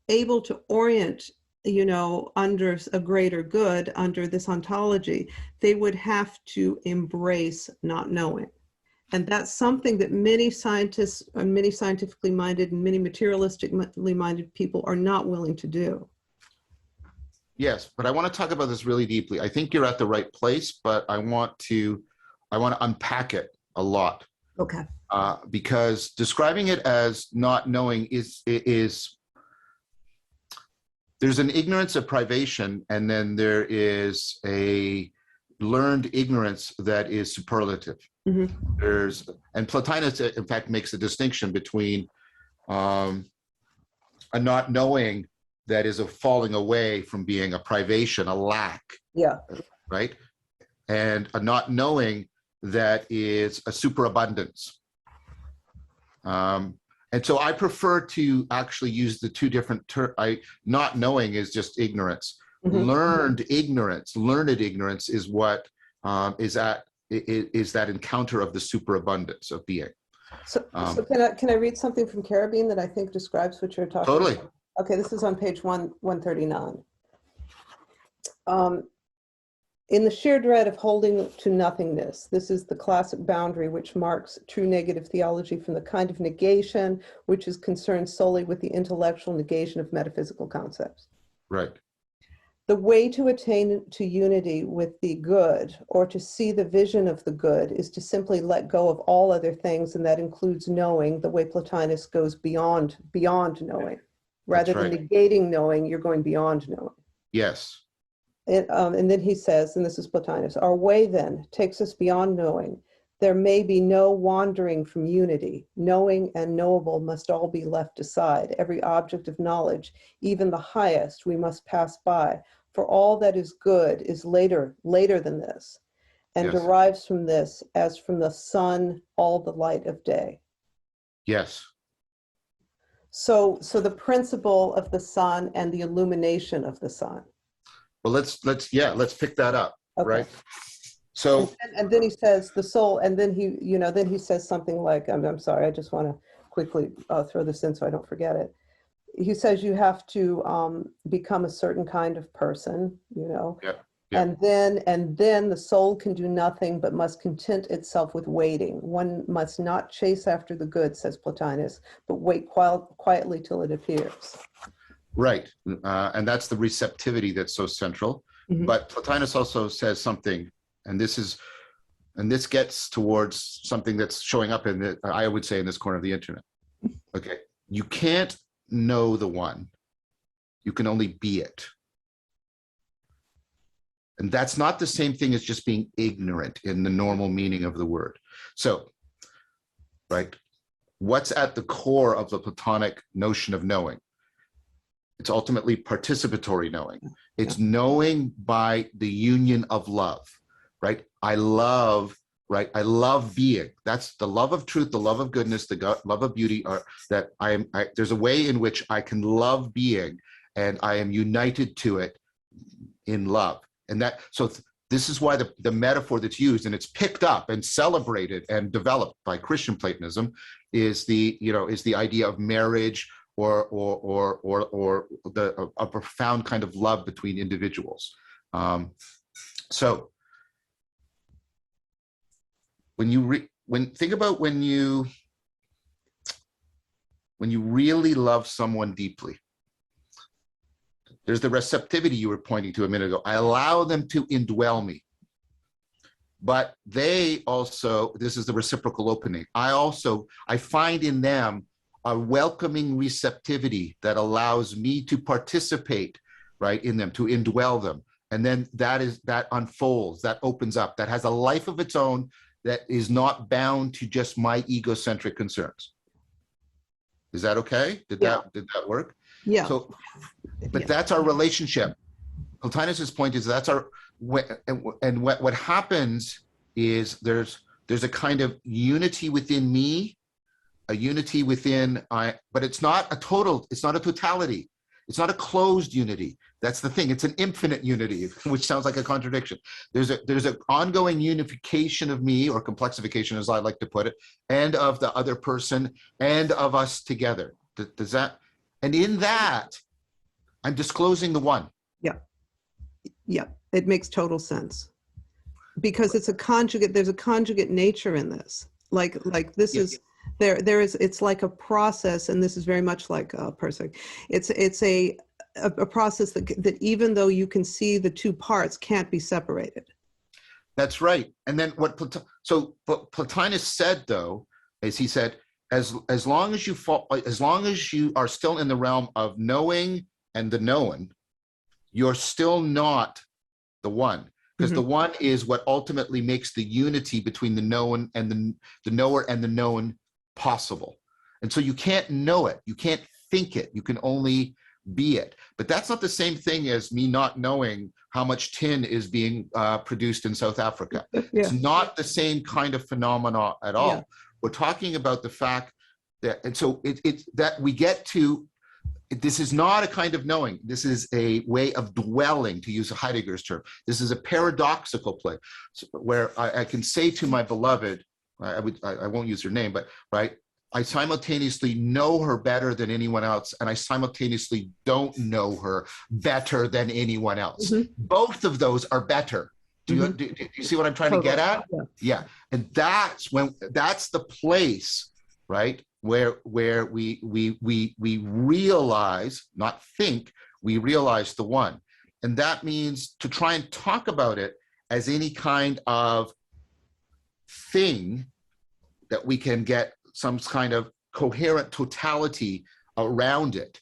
able to orient, under a greater good, under this ontology, they would have to embrace not knowing. And that's something that many scientists, and many scientifically minded, and many materialistically minded people are not willing to do. Yes, but I want to talk about this really deeply. I think you're at the right place, but I want to unpack it a lot. Okay. Because describing it as not knowing is there's an ignorance of privation, and then there is a learned ignorance that is superlative. Mm-hmm. And Plotinus, in fact, makes a distinction between a not knowing that is a falling away from being a privation, a lack. Yeah. Right? And a not knowing that is a superabundance. And so I prefer to actually use the two different terms. Not knowing is just ignorance. Mm-hmm. Learned ignorance is what is that encounter of the superabundance of being. So can I read something from Carabine that I think describes what you're talking totally. about? Okay, this is on page 139. In the sheer dread of holding to nothingness, this is the classic boundary which marks true negative theology from the kind of negation which is concerned solely with the intellectual negation of metaphysical concepts. Right. The way to attain to unity with the good, or to see the vision of the good, is to simply let go of all other things, and that includes knowing, the way Plotinus goes beyond knowing. Rather than negating knowing, you're going beyond knowing. Yes. And then he says, and this is Plotinus, our way then takes us beyond knowing. There may be no wandering from unity. Knowing and knowable must all be left aside. Every object of knowledge, even the highest, we must pass by. For all that is good is later than this, and derives from this as from the sun all the light of day. Yes. So the principle of the sun and the illumination of the sun. Well, let's pick that up, okay. Right? So and then he says the soul, and then he says something like, I'm sorry, I just want to quickly throw this in so I don't forget it. He says you have to become a certain kind of person, Yeah. And then the soul can do nothing but must content itself with waiting. One must not chase after the good, says Plotinus, but wait quietly till it appears. Right, and that's the receptivity that's so central. Mm-hmm. But Plotinus also says something, and this gets towards something that's showing up I would say, in this corner of the internet. Okay, you can't know the one, you can only be it. And that's not the same thing as just being ignorant in the normal meaning of the word. So, right, what's at the core of the Platonic notion of knowing? It's ultimately participatory knowing. It's knowing by the union of love, right? I love being. That's the love of truth, the love of goodness, the love of beauty, there's a way in which I can love being, and I am united to it in love. And so this is why the metaphor that's used, and it's picked up and celebrated and developed by Christian Platonism, is the idea of marriage or a profound kind of love between individuals. So when you think about when you really love someone deeply, there's the receptivity you were pointing to a minute ago. I allow them to indwell me. But they also, this is the reciprocal opening. I find in them a welcoming receptivity that allows me to participate, right, in them, to indwell them. And then that unfolds, that opens up, that has a life of its own, that is not bound to just my egocentric concerns. Is that okay? Did that work? Yeah. So, but that's our relationship. Plotinus's point is that's our, and what happens is there's a kind of unity within me, a unity within but it's not a totality. It's not a closed unity. That's the thing. It's an infinite unity, which sounds like a contradiction. There's an ongoing unification of me, or complexification as I like to put it, and of the other person, and of us together. Does that? And in that, I'm disclosing the one. Yeah, it makes total sense. Because it's a conjugate, there's a conjugate nature in this. Like this is, there is, it's like a process, and this is very much like a person. It's a process that even though you can see the two parts, can't be separated. That's right. And then what Plotinus said, though, is he said, as long as you are still in the realm of knowing and the known, you're still not the one, because the one is what ultimately makes the unity between the known and the knower and the known possible. And so you can't know it, you can't think it, you can only be it. But that's not the same thing as me not knowing how much tin is being produced in South Africa. It's not the same kind of phenomena at all. Yeah. We're talking about the fact that, and so it's that we get to, this is not a kind of knowing. This is a way of dwelling, to use Heidegger's term. This is a paradoxical play, where I can say to my beloved, I won't use her name, but right, I simultaneously know her better than anyone else, and I simultaneously don't know her better than anyone else. Both of those are better. Do you see what I'm trying to get at? Yeah. And that's the place, right, where we realize, not think, we realize the one. And that means to try and talk about it as any kind of thing that we can get some kind of coherent totality around it,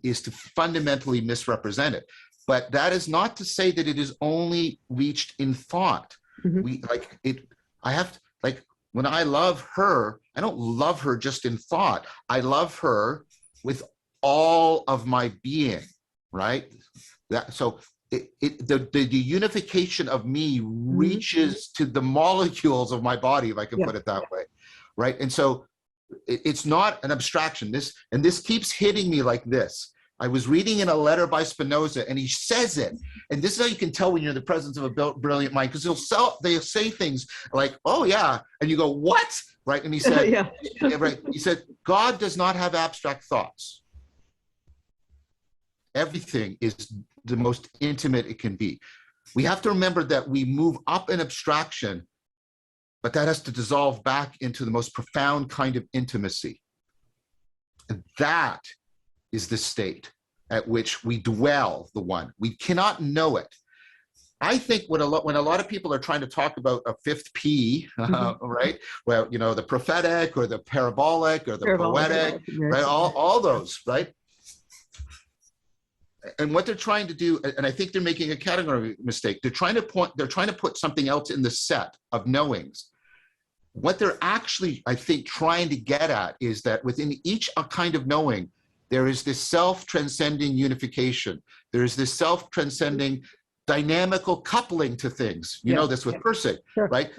is to fundamentally misrepresent it. But that is not to say that it is only reached in thought. When I love her, I don't love her just in thought. I love her with all of my being, right? The unification of me reaches to the molecules of my body, if I can put it that way, right? And so it's not an abstraction. This keeps hitting me like this. I was reading in a letter by Spinoza, and he says it. And this is how you can tell when you're in the presence of a brilliant mind, because they'll say things like, "Oh yeah," and you go, "What?" Right? And he said, right? He said, God does not have abstract thoughts. Everything is the most intimate it can be. We have to remember that we move up in abstraction, but that has to dissolve back into the most profound kind of intimacy. And that is the state at which we dwell the one. We cannot know it. I think when a lot of people are trying to talk about a fifth P, right? Well, the prophetic or the parabolic or the poetic, right? All those, right? And what they're trying to do, and I think they're making a category mistake. They're trying to put something else in the set of knowings. What they're actually, I think, trying to get at is that within each kind of knowing, there is this self-transcending unification. There is this self-transcending dynamical coupling to things. You know this with Persic, right?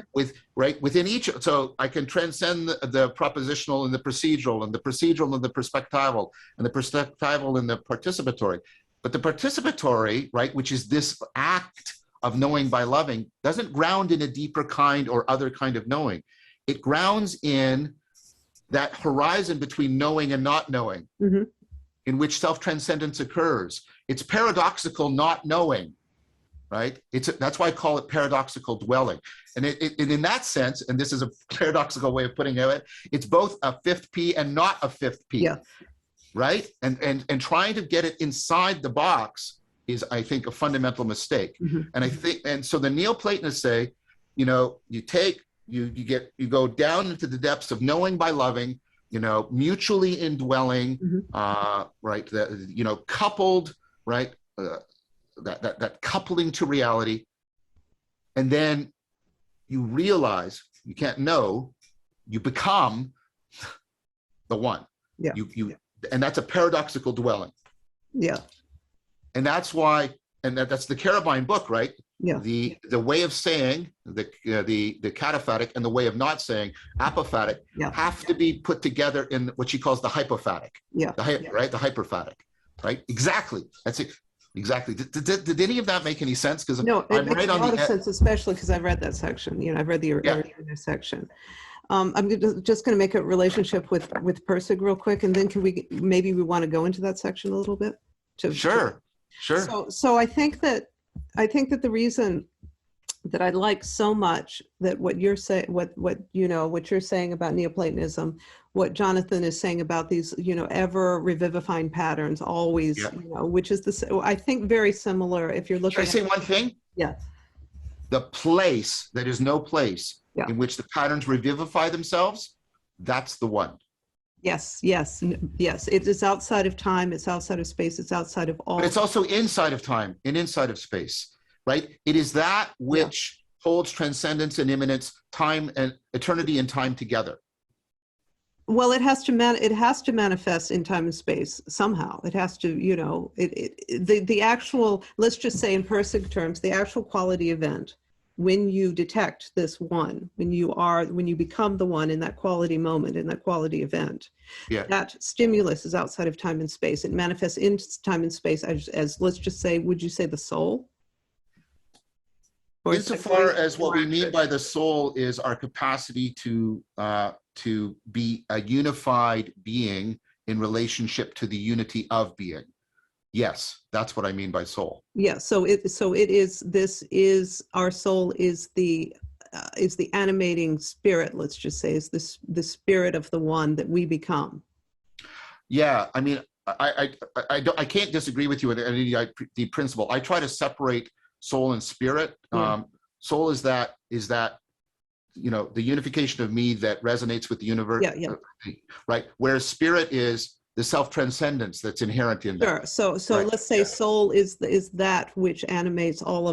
Within each, so I can transcend the propositional and the procedural, and the procedural and the perspectival, and the perspectival and the participatory. But the participatory, right, which is this act of knowing by loving doesn't ground in a deeper kind or other kind of knowing. It grounds in that horizon between knowing and not knowing, in which self-transcendence occurs. It's paradoxical not knowing, right? That's why I call it paradoxical dwelling. And in that sense, and this is a paradoxical way of putting it, it's both a fifth P and not a fifth P, right? And trying to get it inside the box is, I think, a fundamental mistake. And I think, and so the Neoplatonists say, you know, you go down into the depths of knowing by loving, you know, mutually indwelling, right? That, you know, coupled, right? That coupling to reality. And then you realize you can't know, you become the one. And that's a paradoxical dwelling. And that's why, and that's the Carabine book, right? The way of saying, the cataphatic, and the way of not saying, apophatic, have to be put together in what she calls the hypophatic. Right? The hyperphatic, right? Exactly. That's it. Exactly. Did any of that make any sense? Because no, it I'm makes right a on lot the of sense, especially because I've read that section. You know, I've read the earlier section. I'm just going to make a relationship with Persig real quick, and then maybe we want to go into that section a little bit. Sure. So I think that the reason that I like so much that what you're saying, what you're saying about Neoplatonism, what Jonathan is saying about these, you know, ever revivifying patterns, always, you know, which is I think very similar. If you're looking, Can I say one thing? The place that is no place in which the patterns revivify themselves, that's the one. Yes. It is outside of time. It's outside of space. It's outside of all. But it's also inside of time and inside of space, right? It is that which holds transcendence and immanence, time and eternity and time together. Well, it has to manifest in time and space somehow. It has to, you know, the actual, let's just say in Persig terms, the actual quality event, when you detect this one, when you become the one in that quality moment, in that quality event, that stimulus is outside of time and space. It manifests in time and space as let's just say, would you say the soul? Insofar as what we mean by the soul is our capacity to be a unified being in relationship to the unity of being. Yes, that's what I mean by soul. Yeah, so our soul is the animating spirit, let's just say, is the spirit of the one that we become. Yeah, I mean, I can't disagree with you with the principle. I try to separate soul and spirit. Soul is that, you know, the unification of me that resonates with the universe, right? Whereas spirit is the self-transcendence that's inherent in that. So let's say soul is that which animates all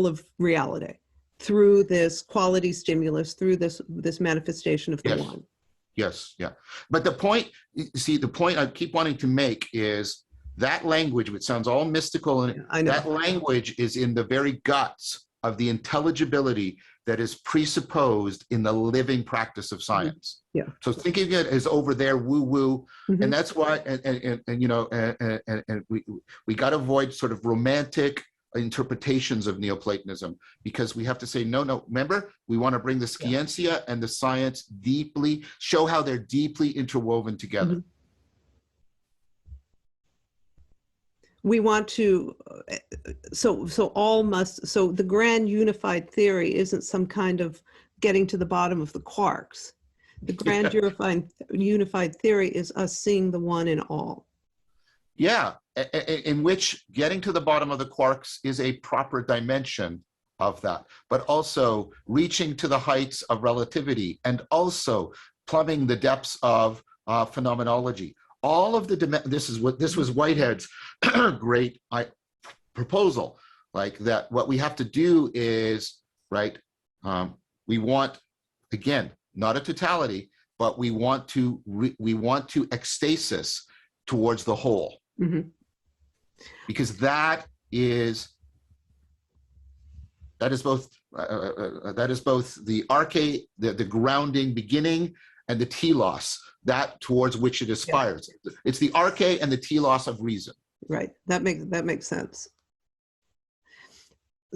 of reality through this quality stimulus, through this manifestation of the one. Yes. But the point I keep wanting to make is that language, which sounds all mystical, and that language is in the very guts of the intelligibility that is presupposed in the living practice of science. So thinking it as over there, woo-woo, and that's why, and you know, and we got to avoid sort of romantic interpretations of Neoplatonism, because we have to say, no, remember, we want to bring the scientia and the science deeply, show how they're deeply interwoven together. We want to, so the grand unified theory isn't some kind of getting to the bottom of the quarks. The grand unified theory is us seeing the one in all. In which getting to the bottom of the quarks is a proper dimension of that, but also reaching to the heights of relativity and also plumbing the depths of phenomenology. All of this was Whitehead's great proposal, like that. What we have to do is, right, we want, again, not a totality, but we want to ecstasis towards the whole, because that is both the arche, the grounding beginning, and the telos, that towards which it aspires. It's the arche and the telos of reason. Right. That makes sense.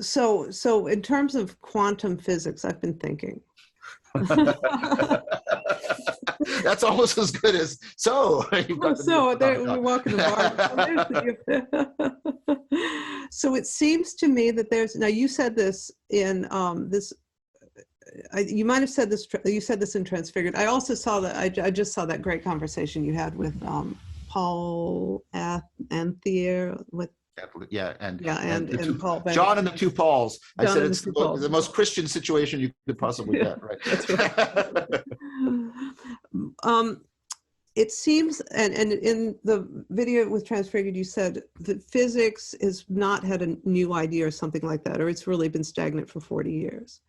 So in terms of quantum physics, I've been thinking. That's almost as good as, so you've got the So there, Neoplatonism. we walk in the bar. So it seems to me that there's, now you said this in this, you might have said this, you said this in Transfigured. I also saw that, I just saw that great conversation you had with Paul Anthier, with Yeah, and Paul John and the two Pauls. I John said and it's the two Pauls. the most Christian situation you could possibly get, right? That's right. It seems, and in the video with Transfigured, you said that physics has not had a new idea or something like that, or it's really been stagnant for 40 years.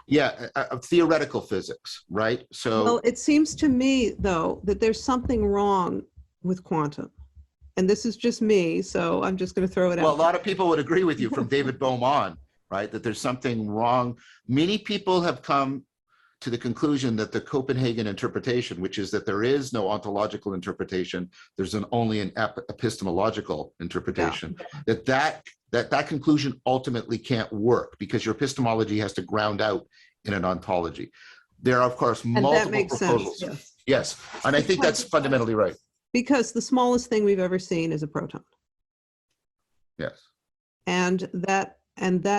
Yeah, theoretical physics, right? So, well, it seems to me, though, that there's something wrong with quantum. And this is just me, so I'm just going to throw it out. Well, a lot of people would agree with you, from David Bohm on, right? That there's something wrong. Many people have come to the conclusion that the Copenhagen interpretation, which is that there is no ontological interpretation, there's only an epistemological interpretation, that conclusion ultimately can't work, because your epistemology has to ground out in an ontology. There are, of course, multiple proposals. Sense, yes, and I think that's fundamentally right. Because the smallest thing we've ever seen is a proton. Yes. And that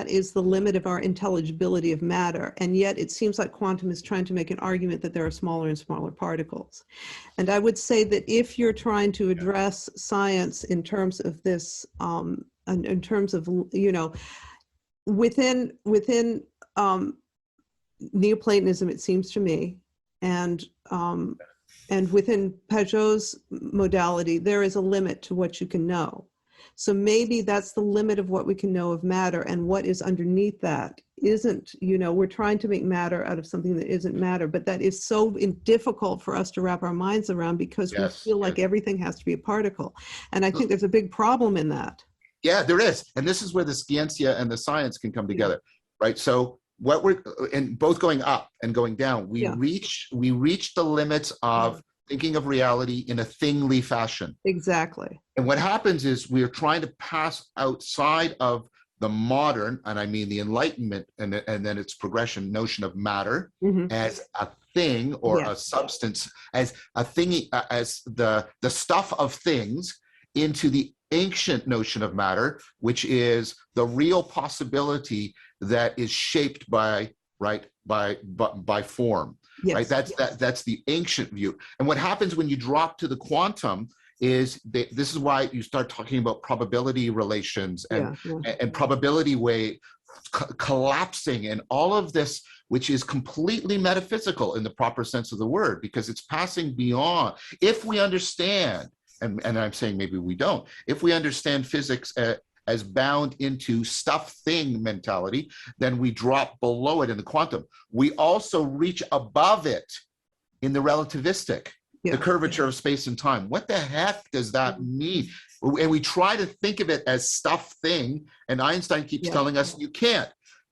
is the limit of our intelligibility of matter. And yet it seems like quantum is trying to make an argument that there are smaller and smaller particles. And I would say that if you're trying to address science in terms of this, in terms of, you know, within Neoplatonism, it seems to me, and within Pajot's modality, there is a limit to what you can know. So maybe that's the limit of what we can know of matter, and what is underneath that isn't, you know, we're trying to make matter out of something that isn't matter, but that is so difficult for us to wrap our minds around, because we feel like everything has to be a particle. And I think there's a big problem in that. Yeah, there is. And this is where the scientia and the science can come together, right? So what we're, and both going up and going down, we reach the limits of thinking of reality in a thingly fashion. Exactly. And what happens is we are trying to pass outside of the modern, and I mean the Enlightenment and then its progression, notion of matter as a thing or a substance, as a thing, as the stuff of things, into the ancient notion of matter, which is the real possibility that is shaped by form. Right? That's the ancient view. And what happens when you drop to the quantum is this is why you start talking about probability relations and probability wave collapsing and all of this, which is completely metaphysical in the proper sense of the word, because it's passing beyond. If we understand, and I'm saying maybe we don't, if we understand physics as bound into stuff thing mentality, then we drop below it in the quantum. We also reach above it in the relativistic, the curvature of space and time. What the heck does that mean? And we try to think of it as stuff thing, and Einstein keeps telling us you can't.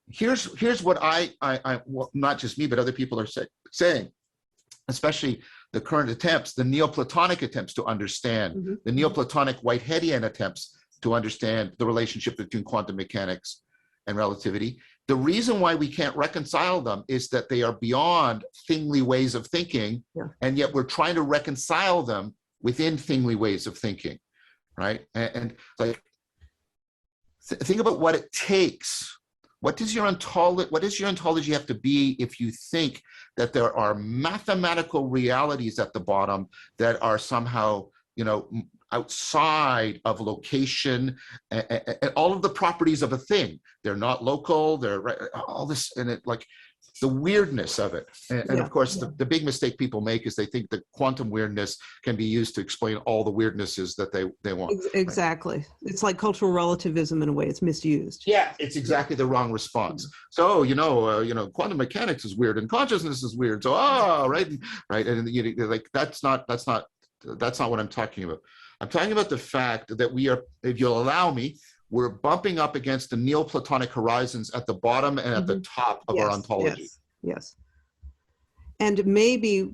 Here's what well, not just me, but other people are saying, especially the current attempts, the Neoplatonic attempts to understand, the Neoplatonic Whiteheadian attempts to understand the relationship between quantum mechanics and relativity. The reason why we can't reconcile them is that they are beyond thingly ways of thinking, and yet we're trying to reconcile them within thingly ways of thinking, right? And like, think about what it takes. What does your ontology have to be if you think that there are mathematical realities at the bottom that are somehow, you know, outside of location and all of the properties of a thing? They're not local, they're all this, and it, like, the weirdness of it. And of course, the big mistake people make is they think that quantum weirdness can be used to explain all the weirdnesses that they want. Exactly. Right? It's like cultural relativism in a way. It's misused. Yeah, it's exactly the wrong response. So, you know, quantum mechanics is weird and consciousness is weird. So, right. And you know, like, that's not what I'm talking about. I'm talking about the fact that we are, if you'll allow me, we're bumping up against the Neoplatonic horizons at the bottom and at the top of our ontology. Yes. And maybe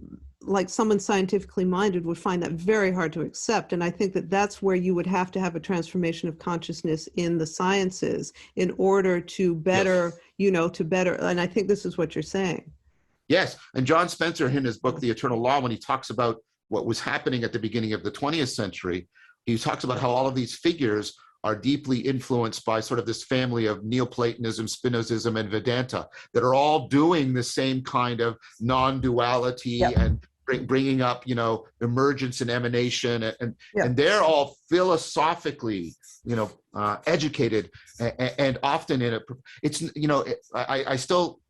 like someone scientifically minded would find that very hard to accept. And I think that that's where you would have to have a transformation of consciousness in the sciences in order to better, and I think this is what you're saying. Yes, and John Spencer in his book, The Eternal Law, when he talks about what was happening at the beginning of the 20th century, he talks about how all of these figures are deeply influenced by sort of this family of Neoplatonism, Spinozism, and Vedanta that are all doing the same kind of non-duality and bringing up, emergence and emanation, and they're all philosophically, educated, and often I still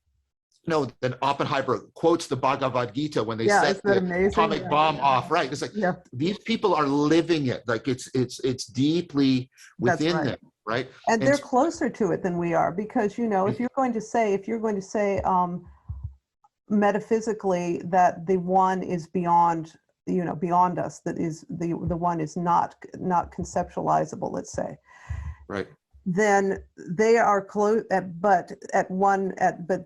that Oppenheimer quotes the Bhagavad Gita when they set the atomic bomb off. Right? It's like these people are living it. Like it's deeply within them. Right? And they're closer to it than we are, because if you're going to say metaphysically that the one is beyond us, that is the one is not conceptualizable, let's say. Right. Then they are close, but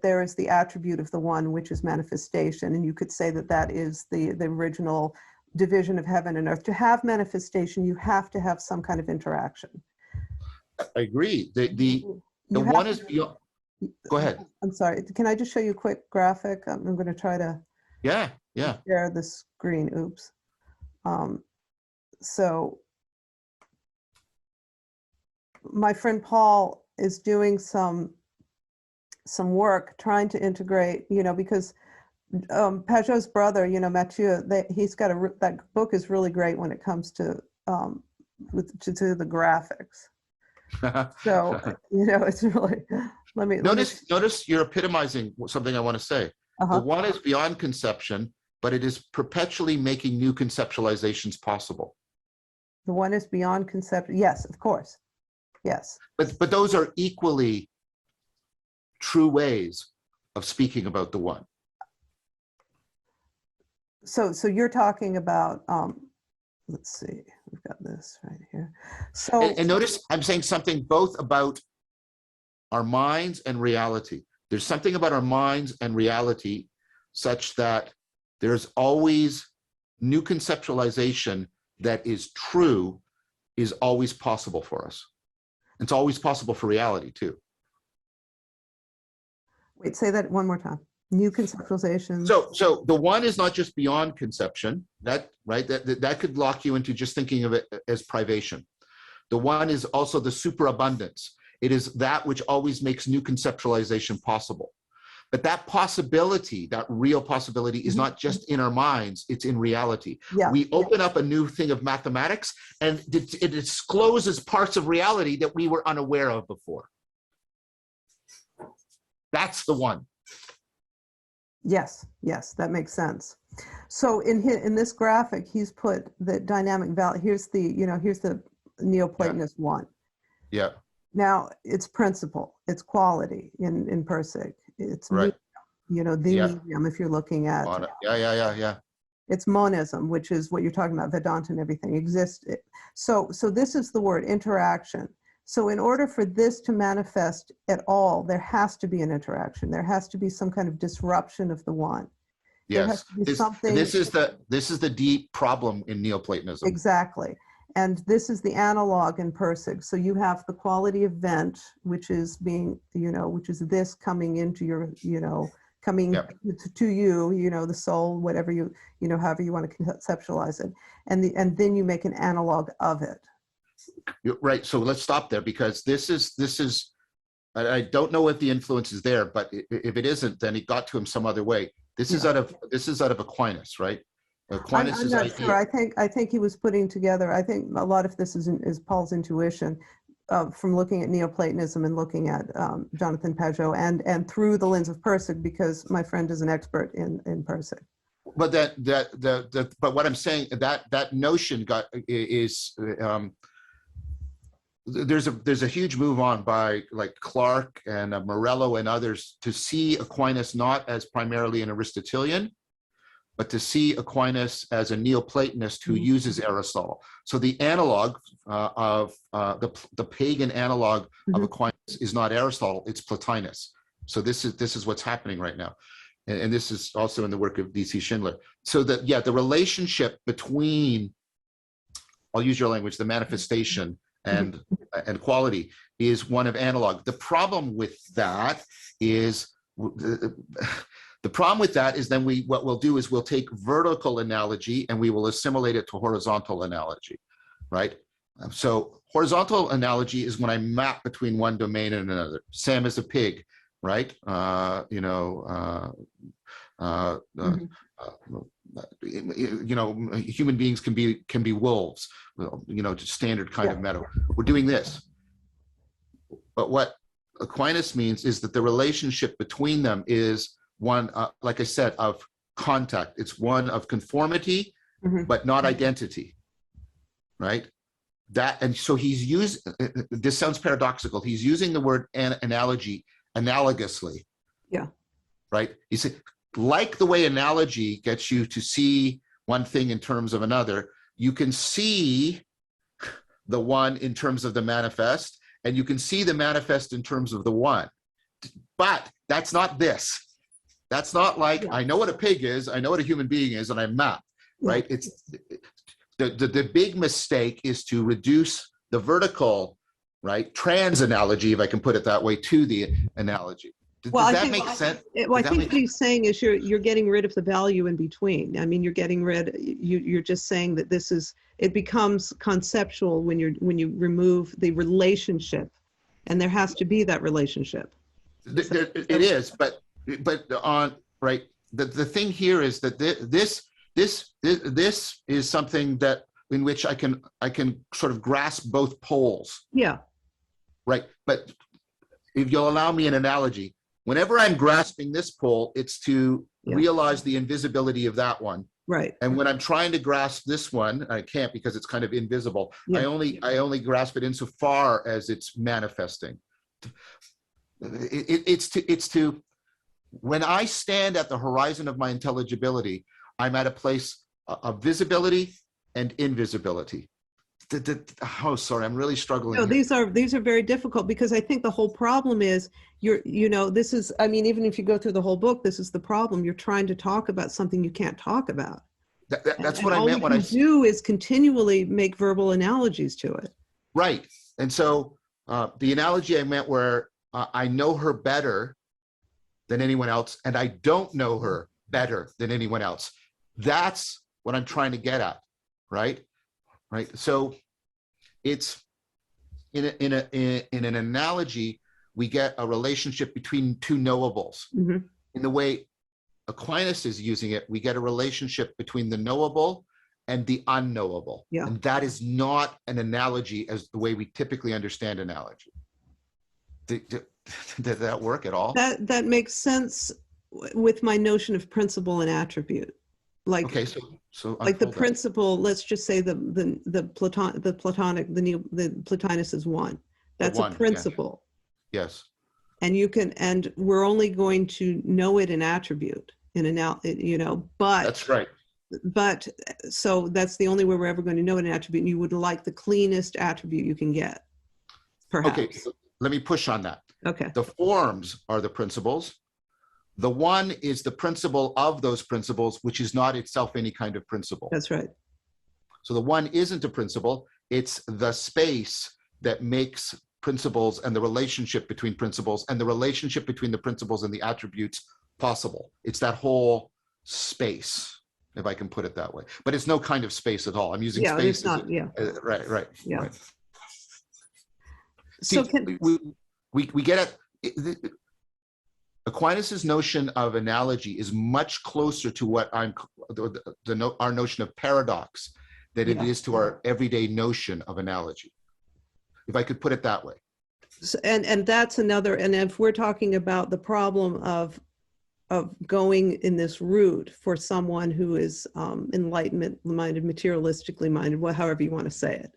there is the attribute of the one, which is manifestation, and you could say that is the original division of heaven and earth. To have manifestation, you have to have some kind of interaction. I agree. The one is beyond. Go ahead. I'm sorry. Can I just show you a quick graphic? I'm going to try to share the screen. Oops. So my friend Paul is doing some work trying to integrate, because Pageau's brother, Mathieu, he's got that book is really great when it comes to the graphics. So it's really. Notice you're epitomizing something I want to say. The one is beyond conception, but it is perpetually making new conceptualizations possible. The one is beyond conception. Yes, of course. Yes. But those are equally true ways of speaking about the one. So you're talking about, let's see, we've got this right here. So and notice I'm saying something both about our minds and reality. There's something about our minds and reality such that there's always new conceptualization that is true, is always possible for us. It's always possible for reality too. Wait, say that one more time. New conceptualization. So the one is not just beyond conception. That could lock you into just thinking of it as privation. The one is also the superabundance. It is that which always makes new conceptualization possible. But that possibility, that real possibility, is not just in our minds, it's in reality. Yeah. We open up a new thing of mathematics, and it discloses parts of reality that we were unaware of before. That's the one. Yes, that makes sense. So in this graphic, he's put the dynamic value. Here's the Neoplatonist one. Yeah. Now it's principle, it's quality in Persig. It's right. Medium, if you're looking at. Yeah. It's monism, which is what you're talking about, Vedanta and everything exists. So this is the word interaction. So in order for this to manifest at all, there has to be an interaction. There has to be some kind of disruption of the one. Yes, this is the deep problem in Neoplatonism. Exactly. And this is the analog in Persig. So you have the quality event, which is being, which is this coming into your, coming to you, the soul, whatever you, however you want to conceptualize it. And then you make an analog of it. Right. So let's stop there, because this is, I don't know if the influence is there, but if it isn't, then it got to him some other way. This is out of Aquinas, right? Aquinas I'm not sure. I think he was putting together. I think a lot of this is Paul's intuition from looking at Neoplatonism and looking at Jonathan Pageau and through the lens of Persig, because my friend is an expert in Persig. But but what I'm saying, that notion there's a huge move on by like Clark and Morello and others to see Aquinas not as primarily an Aristotelian, but to see Aquinas as a Neoplatonist who uses Aristotle. So the analog of the pagan analog of Aquinas is not Aristotle, it's Plotinus. So this is what's happening right now. and this is also in the work of D.C. Schindler. So that, yeah, the relationship between, I'll use your language, the manifestation and quality is one of analog. The problem with that is, then what we'll do is we'll take vertical analogy and we will assimilate it to horizontal analogy, right? So horizontal analogy is when I map between one domain and another. Sam is a pig, right? Human beings can be wolves, just standard kind of meta. We're doing this. But what Aquinas means is that the relationship between them is one, like I said, of contact. It's one of conformity, but not identity, right? And so he's used, this sounds paradoxical, he's using the word analogy analogously. Yeah. Right? He said, like the way analogy gets you to see one thing in terms of another, you can see the one in terms of the manifest, and you can see the manifest in terms of the one. But that's not this. That's not like, I know what a pig is, I know what a human being is, and I map, right? It's the big mistake is to reduce the vertical, right, trans analogy, if I can put it that way, to the analogy. Does that make sense? I think what he's saying is you're getting rid of the value in between. I mean, you're just saying that it becomes conceptual when you remove the relationship, and there has to be that relationship. It is, but on, right, the thing here is that this is something that in which I can sort of grasp both poles. Yeah. Right. But if you'll allow me an analogy, whenever I'm grasping this pole, it's to realize the invisibility of that one. Right. And when I'm trying to grasp this one, I can't because it's kind of invisible. Yeah. I only grasp it insofar as it's manifesting. It's to when I stand at the horizon of my intelligibility, I'm at a place of visibility and invisibility. Oh, sorry, I'm really struggling. No, these are very difficult, because I think the whole problem is this is, I mean, even if you go through the whole book, this is the problem. You're trying to talk about something you can't talk about. That's what I meant when I do is continually make verbal analogies to it. Right. And so the analogy I meant where I know her better than anyone else, and I don't know her better than anyone else. That's what I'm trying to get at, right? Right. So it's in an analogy, we get a relationship between two knowables. In the way Aquinas is using it, we get a relationship between the knowable and the unknowable. Yeah. And that is not an analogy as the way we typically understand analogy. Did that work at all? That makes sense with my notion of principle and attribute. Like, okay, so like the principle, let's just say the Plotinus is one. That's a principle. Yes. And we're only going to know it in attribute, but that's right. But so that's the only way we're ever going to know it in attribute. And you would like the cleanest attribute you can get, perhaps. Okay, so let me push on that. Okay. The forms are the principles. The one is the principle of those principles, which is not itself any kind of principle. That's right. So the one isn't a principle. It's the space that makes principles and the relationship between principles and the relationship between the principles and the attributes possible. It's that whole space, if I can put it that way. But it's no kind of space at all. I'm using space. It's not, right. Yeah. Right. So See, we get at Aquinas's notion of analogy is much closer to what our notion of paradox than it is to our everyday notion of analogy, if I could put it that way. And that's another, and if we're talking about the problem of going in this route for someone who is enlightenment minded, materialistically minded, however you want to say it,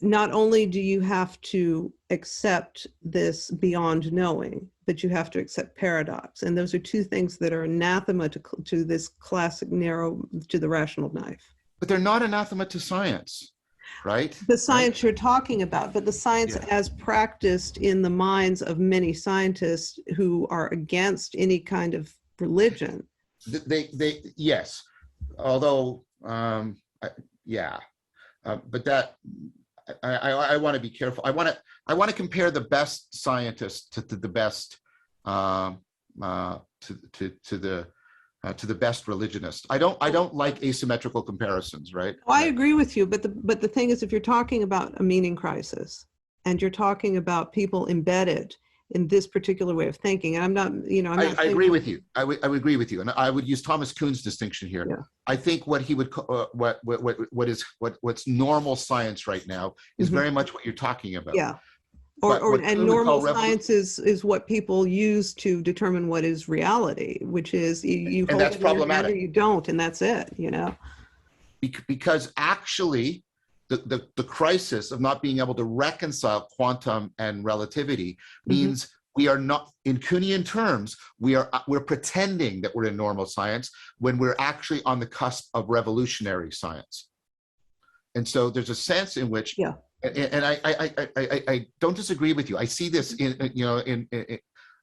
not only do you have to accept this beyond knowing, but you have to accept paradox. And those are two things that are anathema to this classic to the rational knife. But they're not anathema to science, right? The science you're talking about, but the science as practiced in the minds of many scientists who are against any kind of religion. Yes, although yeah, but that I want to be careful. I want to compare the best scientists to the best to the best religionists. I don't like asymmetrical comparisons, right? Oh, I agree with you, but the thing is, if you're talking about a meaning crisis, and you're talking about people embedded in this particular way of thinking, and I'm not, I agree with you. I would agree with you, and I would use Thomas Kuhn's distinction here. Yeah. I think what he would what's normal science right now is very much what you're talking about. Yeah. And normal science is what people use to determine what is reality, which is you hold that's it in your hand problematic. or you don't, and that's it. Because actually, the crisis of not being able to reconcile quantum and relativity means we are not, in Kuhnian terms, we're pretending that we're in normal science when we're actually on the cusp of revolutionary science. And so there's a sense in which, and I don't disagree with you. I see this in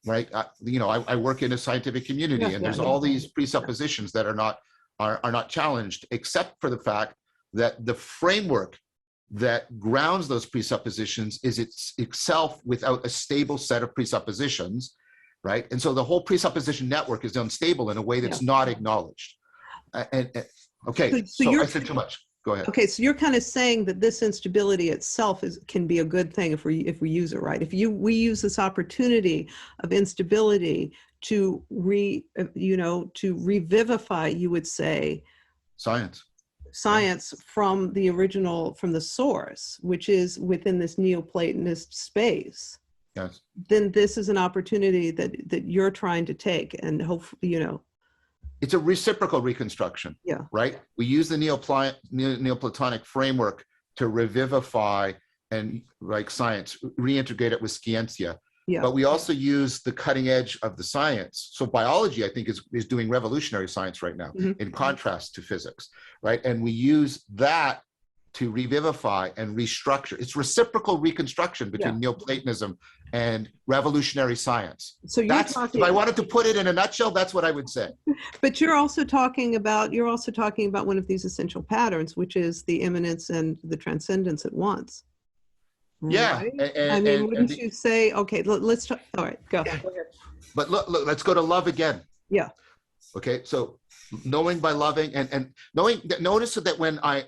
right. I work in a scientific community, and there's all these presuppositions that are not challenged, except for the fact that the framework that grounds those presuppositions is itself without a stable set of presuppositions, right? And so the whole presupposition network is unstable in a way that's not acknowledged. Okay, so I said too much. Go ahead. Okay, so you're kind of saying that this instability itself can be a good thing if we use it right. If we use this opportunity of instability to revivify, you would say, science from the source, which is within this Neoplatonist space. Yes. Then this is an opportunity that you're trying to take, and hopefully, it's a reciprocal reconstruction. Yeah. Right. We use the Neoplatonic framework to revivify and science, reintegrate it with scientia. Yeah. But we also use the cutting edge of the science. So biology, I think, is doing revolutionary science right now, in contrast to physics, right? And we use that to revivify and restructure. It's reciprocal reconstruction between Neoplatonism and revolutionary science. So if I wanted to put it in a nutshell, that's what I would say. But you're also talking about one of these essential patterns, which is the immanence and the transcendence at once. Yeah. Right? Wouldn't you say, okay, let's talk. All right, go. Yeah. Go ahead. But look, let's go to love again. Yeah. Okay. So knowing by loving and knowing that, notice that when I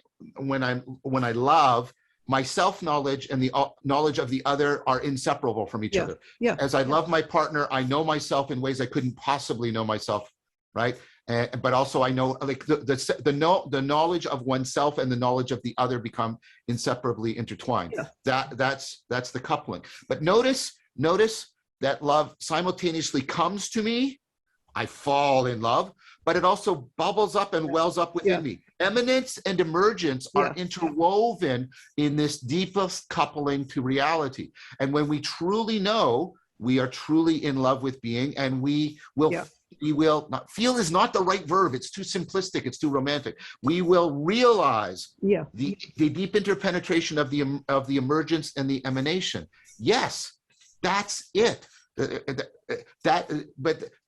love, my self-knowledge and the knowledge of the other are inseparable from each other. Yeah. As I love my partner, I know myself in ways I couldn't possibly know myself, right? But also I know, like, the knowledge of oneself and the knowledge of the other become inseparably intertwined. Yeah. That's the coupling. But notice that love simultaneously comes to me, I fall in love, but it also bubbles up and wells up within me. Eminence and emergence are interwoven in this deepest coupling to reality. And when we truly know, we are truly in love with being, and we will not, feel is not the right verb. It's too simplistic. It's too romantic. We will realize the deep interpenetration of the emergence and the emanation. Yes, that's it. But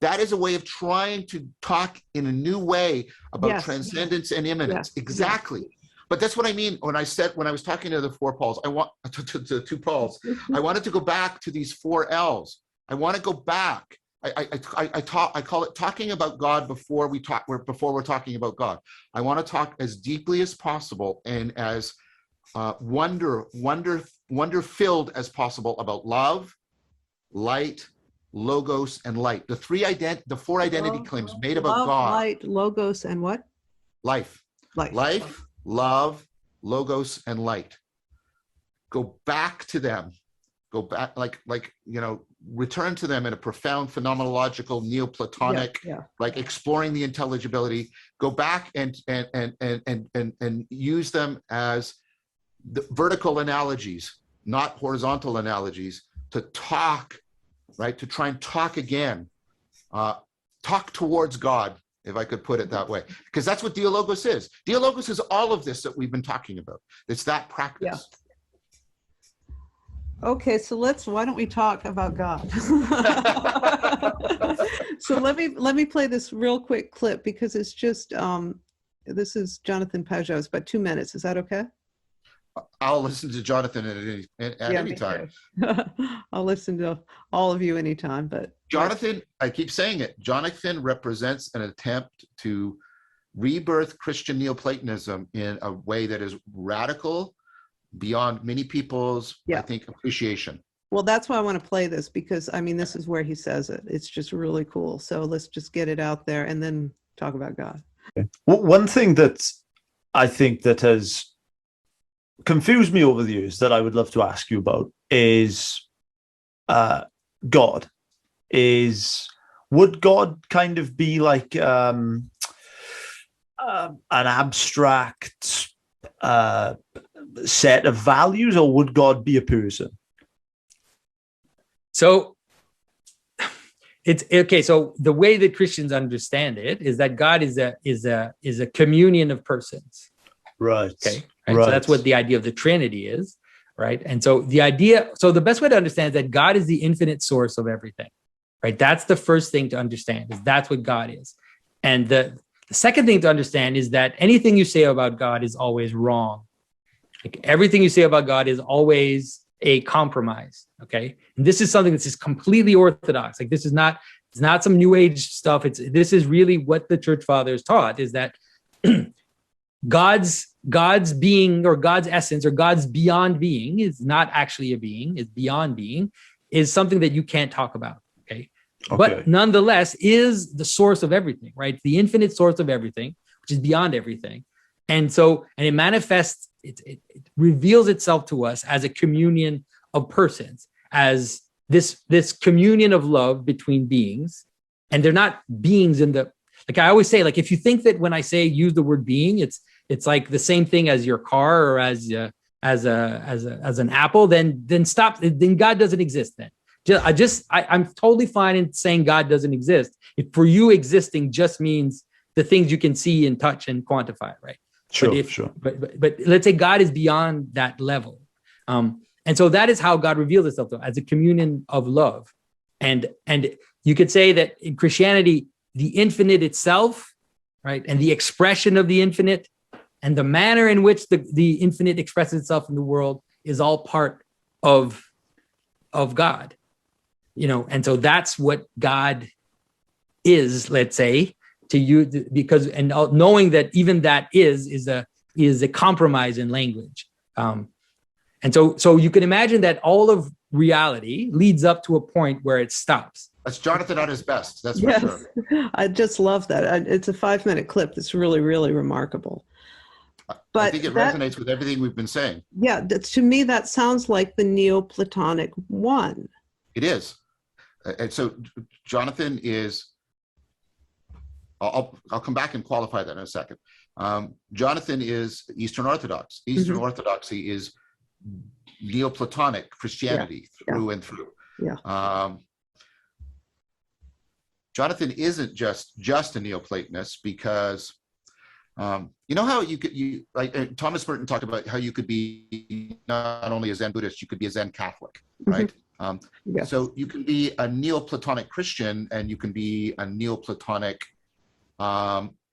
that is a way of trying to talk in a new way about transcendence and immanence. Exactly. But that's what I mean when I was talking to the four Pauls, I want to two Pauls. I wanted to go back to these four L's. I want to go back. I call it talking about God before we're talking about God. I want to talk as deeply as possible and as wonder filled as possible about love, light, logos, and light. The four identity claims made about love, God. Light, logos, and what? Life, love, logos, and light. Go back to them. Go back, return to them in a profound phenomenological, Neoplatonic, like exploring the intelligibility. Go back and use them as the vertical analogies, not horizontal analogies, to talk, right? To try and talk again, talk towards God, if I could put it that way, because that's what Dialogos is. Dialogos is all of this that we've been talking about. It's that practice. Yeah. Okay, so why don't we talk about God? So let me play this real quick clip because it's just this is Jonathan Pajot. It's about 2 minutes. Is that okay? I'll listen to Jonathan at any time. I'll listen to all of you anytime. But Jonathan, I keep saying it, Jonathan represents an attempt to rebirth Christian Neoplatonism in a way that is radical, beyond many people's, I think, appreciation. Well, that's why I want to play this, because I mean, this is where he says it. It's just really cool. So let's just get it out there and then talk about God. Okay. Well, one thing that I think that has confused me over the years that I would love to ask you about is God. Would God kind of be like an abstract set of values, or would God be a person? So it's okay. So the way that Christians understand it is that God is a communion of persons. Right. Okay. Right? Right. So that's what the idea of the Trinity is, right? And so the best way to understand is that God is the infinite source of everything, right? That's the first thing to understand, is that's what God is. And the second thing to understand is that anything you say about God is always wrong. Like everything you say about God is always a compromise. Okay. And this is something that's just completely orthodox. Like it's not some new age stuff. This is really what the church fathers taught, is that God's being, or God's essence, or God's beyond being, is not actually a being, is beyond being, is something that you can't talk about. Okay. But nonetheless is the source of everything, right? The infinite source of everything, which is beyond everything. And it manifests, it reveals itself to us as a communion of persons, as this communion of love between beings. And they're not beings like I always say, like, if you think that when I say use the word being, it's like the same thing as your car or as an apple, then stop. Then God doesn't exist. Then I'm totally fine in saying God doesn't exist. If for you existing just means the things you can see and touch and quantify, right? Sure. But let's say God is beyond that level, and so that is how God reveals itself to us, as a communion of love, and you could say that in Christianity, the infinite itself, right, and the expression of the infinite, and the manner in which the infinite expresses itself in the world is all part of God, and so that's what God is, let's say, to you, because knowing that even that is a compromise in language, and so you can imagine that all of reality leads up to a point where it stops. That's Jonathan at his best. That's for sure. I just love that. It's a 5-minute clip that's really, really remarkable. But I think it resonates with everything we've been saying. Yeah, to me, that sounds like the Neoplatonic one. It is. And so Jonathan is, I'll come back and qualify that in a second. Jonathan is Eastern Orthodox. Eastern Orthodoxy is Neoplatonic Christianity through and through. Yeah. Jonathan isn't just a Neoplatonist, because you know how you like Thomas Merton talked about how you could be not only a Zen Buddhist, you could be a Zen Catholic, right? Yes. So you can be a Neoplatonic Christian and you can be a Neoplatonic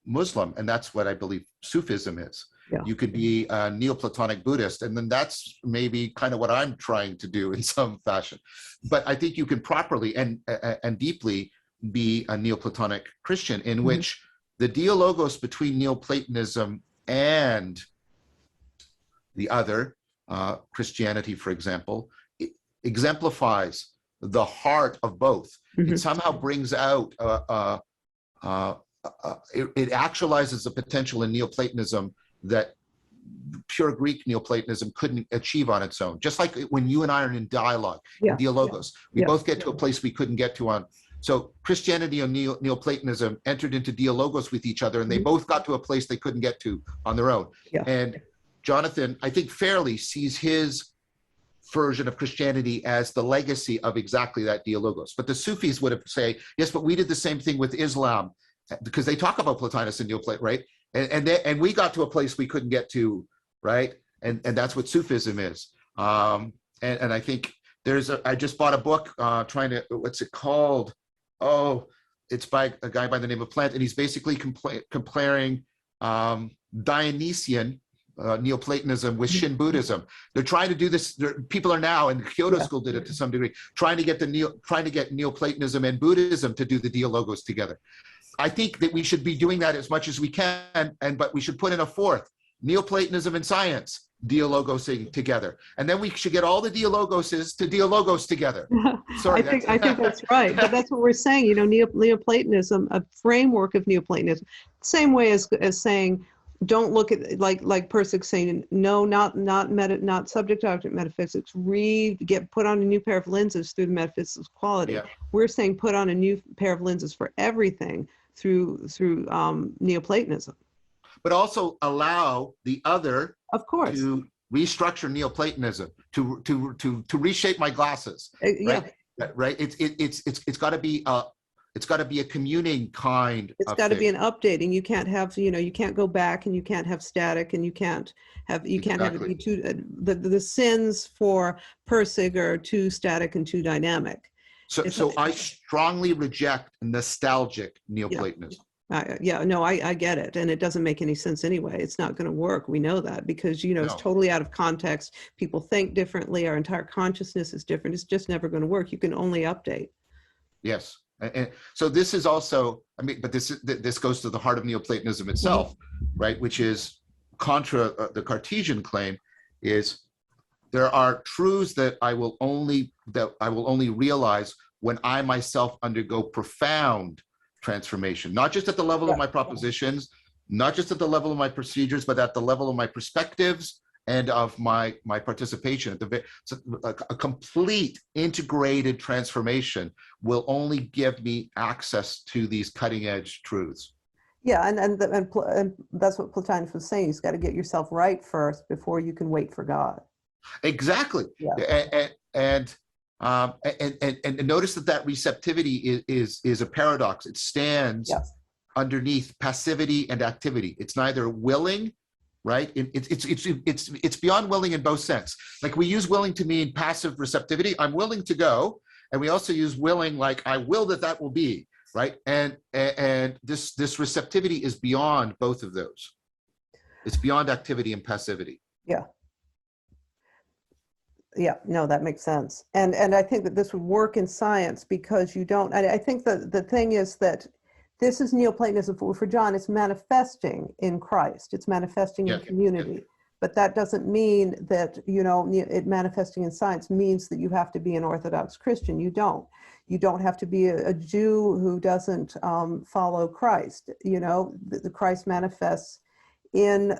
Muslim, and that's what I believe Sufism is. Yeah. You could be a Neoplatonic Buddhist, and then that's maybe kind of what I'm trying to do in some fashion. But I think you can properly and deeply be a Neoplatonic Christian, in which the dialogos between Neoplatonism and the other, Christianity, for example, exemplifies the heart of both. It somehow brings out, it actualizes the potential in Neoplatonism that pure Greek Neoplatonism couldn't achieve on its own. Just like when you and I are in dialogue, in dialogos, we both get to a place we couldn't get to on. So Christianity and Neoplatonism entered into dialogos with each other, and they both got to a place they couldn't get to on their own. And Jonathan, I think fairly, sees his version of Christianity as the legacy of exactly that dialogos. But the Sufis would have say, yes, but we did the same thing with Islam, because they talk about Plotinus and Neoplaton, right? And we got to a place we couldn't get to, right? And that's what Sufism is. And I think I just bought a book trying to, what's it called? it's by a guy by the name of Plant, and he's basically comparing Dionysian Neoplatonism with Shin Buddhism. They're trying to do this. People are now, and the Kyoto School did it to some degree, trying to get Neoplatonism and Buddhism to do the dialogos together. I think that we should be doing that as much as we can, but we should put in a fourth: Neoplatonism and science dialogosing together, and then we should get all the dialogoses to dialogos together. Sorry, I think that's right, but that's what we're saying. You know, Neoplatonism, a framework of Neoplatonism, same way as saying, don't look at like Persic saying, no, not subject object metaphysics. Put on a new pair of lenses through the metaphysics of quality. Yeah. We're saying put on a new pair of lenses for everything through Neoplatonism. But also allow the other, of course, to restructure Neoplatonism, to reshape my glasses. Right? Yeah. Right. It's got to be a communing kind. It's got to be an updating. You can't have, you can't go back, and you can't have static, and you can't have it be too. The sins for Persig are too static and too dynamic. So I strongly reject nostalgic Neoplatonism. I get it, and it doesn't make any sense anyway. It's not going to work. We know that because it's totally out of context. People think differently. Our entire consciousness is different. It's just never going to work. You can only update. Yes, and so this is also. But this goes to the heart of Neoplatonism itself, right? Which is contra the Cartesian claim, is there are truths that I will only realize when I myself undergo profound transformation, not just at the level of my propositions, not just at the level of my procedures, but at the level of my perspectives and of my participation. So a complete integrated transformation will only give me access to these cutting edge truths. Yeah, and that's what Plotinus was saying. You've got to get yourself right first before you can wait for God. Exactly. Yeah. And notice that receptivity is a paradox. It stands underneath passivity and activity. It's neither willing, right? It's beyond willing in both sense. Like we use willing to mean passive receptivity. I'm willing to go, and we also use willing like I will that will be, right? And this receptivity is beyond both of those. It's beyond activity and passivity. Yeah. Yeah, no, that makes sense. And I think that this would work in science because you don't, I think that the thing is that this is Neoplatonism for John. It's manifesting in Christ. It's manifesting in community. But that doesn't mean that, it manifesting in science means that you have to be an Orthodox Christian. You don't. You don't have to be a Jew who doesn't follow Christ. The Christ manifests in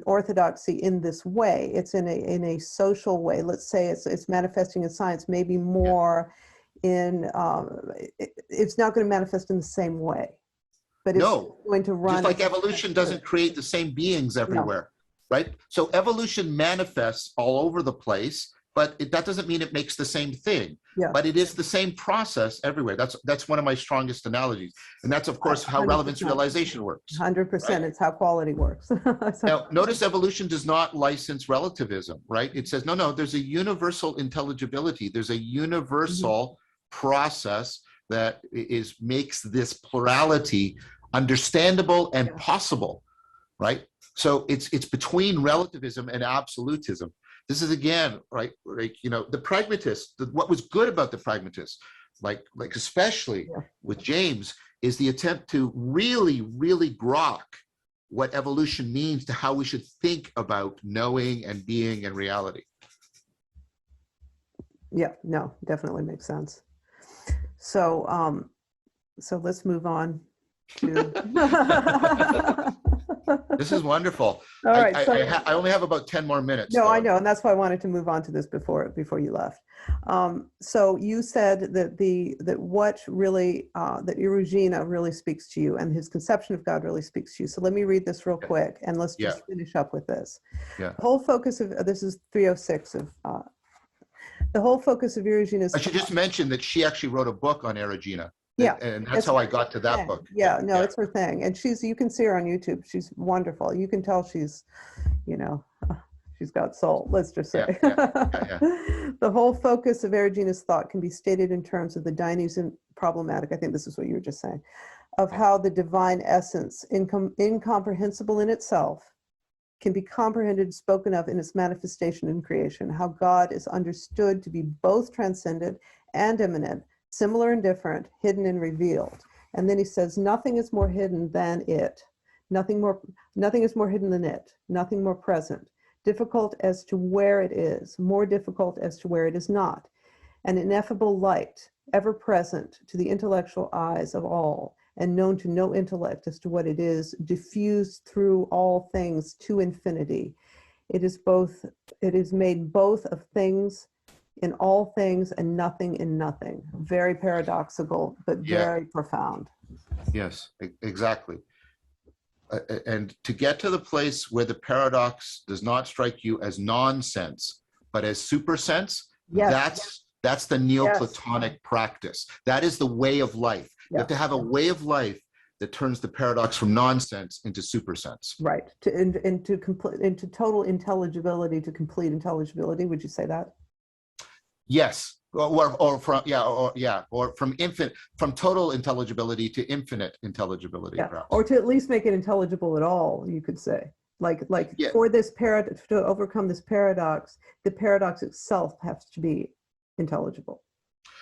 orthodoxy in this way. It's in a social way. Let's say it's manifesting in science, maybe more in it's not going to manifest in the same way, but it's going to run. Just like evolution doesn't create the same beings everywhere, right? So evolution manifests all over the place, but that doesn't mean it makes the same thing. Yeah. But it is the same process everywhere. That's one of my strongest analogies. And that's, of course, how 100%. Relevance realization works. 100%. Right? It's how quality works. Now, notice evolution does not license relativism, right? It says, no, there's a universal intelligibility. There's a universal process that makes this plurality understandable and possible, right? So it's between relativism and absolutism. This is again, right? The pragmatists. What was good about the pragmatists, like especially with James, is the attempt to really, really grok what evolution means to how we should think about knowing and being and reality. Yeah, no, definitely makes sense. So, so let's move on to. This is wonderful. All right, I only have about 10 more minutes. No, I know, and that's why I wanted to move on to this before you left. So you said that what really that Regina really speaks to you, and his conception of God really speaks to you. So let me read this real quick, and let's just finish up with this. Yeah. The whole focus of this is 306 of. The whole focus of Regina's. I should just mention that she actually wrote a book on Regina. Yeah, and that's how I got to that book. Yeah, no, it's her thing, and you can see her on YouTube. She's wonderful. You can tell she's, she's got soul, let's just say. Yeah. The whole focus of Erogena's thought can be stated in terms of the Dionysian problematic, I think this is what you were just saying, of how the divine essence, incomprehensible in itself, can be comprehended, spoken of in its manifestation in creation, how God is understood to be both transcendent and immanent, similar and different, hidden and revealed. And then he says, nothing is more hidden than it. Nothing is more hidden than it, nothing more present, difficult as to where it is, more difficult as to where it is not. An ineffable light, ever present to the intellectual eyes of all, and known to no intellect as to what it is, diffused through all things to infinity. It is made both of things in all things and nothing in nothing. Very paradoxical, but very profound. Yes, exactly. And to get to the place where the paradox does not strike you as nonsense, but as supersense, that's the Neoplatonic practice. That is the way of life. You have to have a way of life that turns the paradox from nonsense into supersense. Right, into total intelligibility to complete intelligibility. Would you say that? Yes, or from total intelligibility to infinite intelligibility. Yeah, perhaps. or to at least make it intelligible at all, you could say. For this to overcome this paradox, the paradox itself has to be intelligible.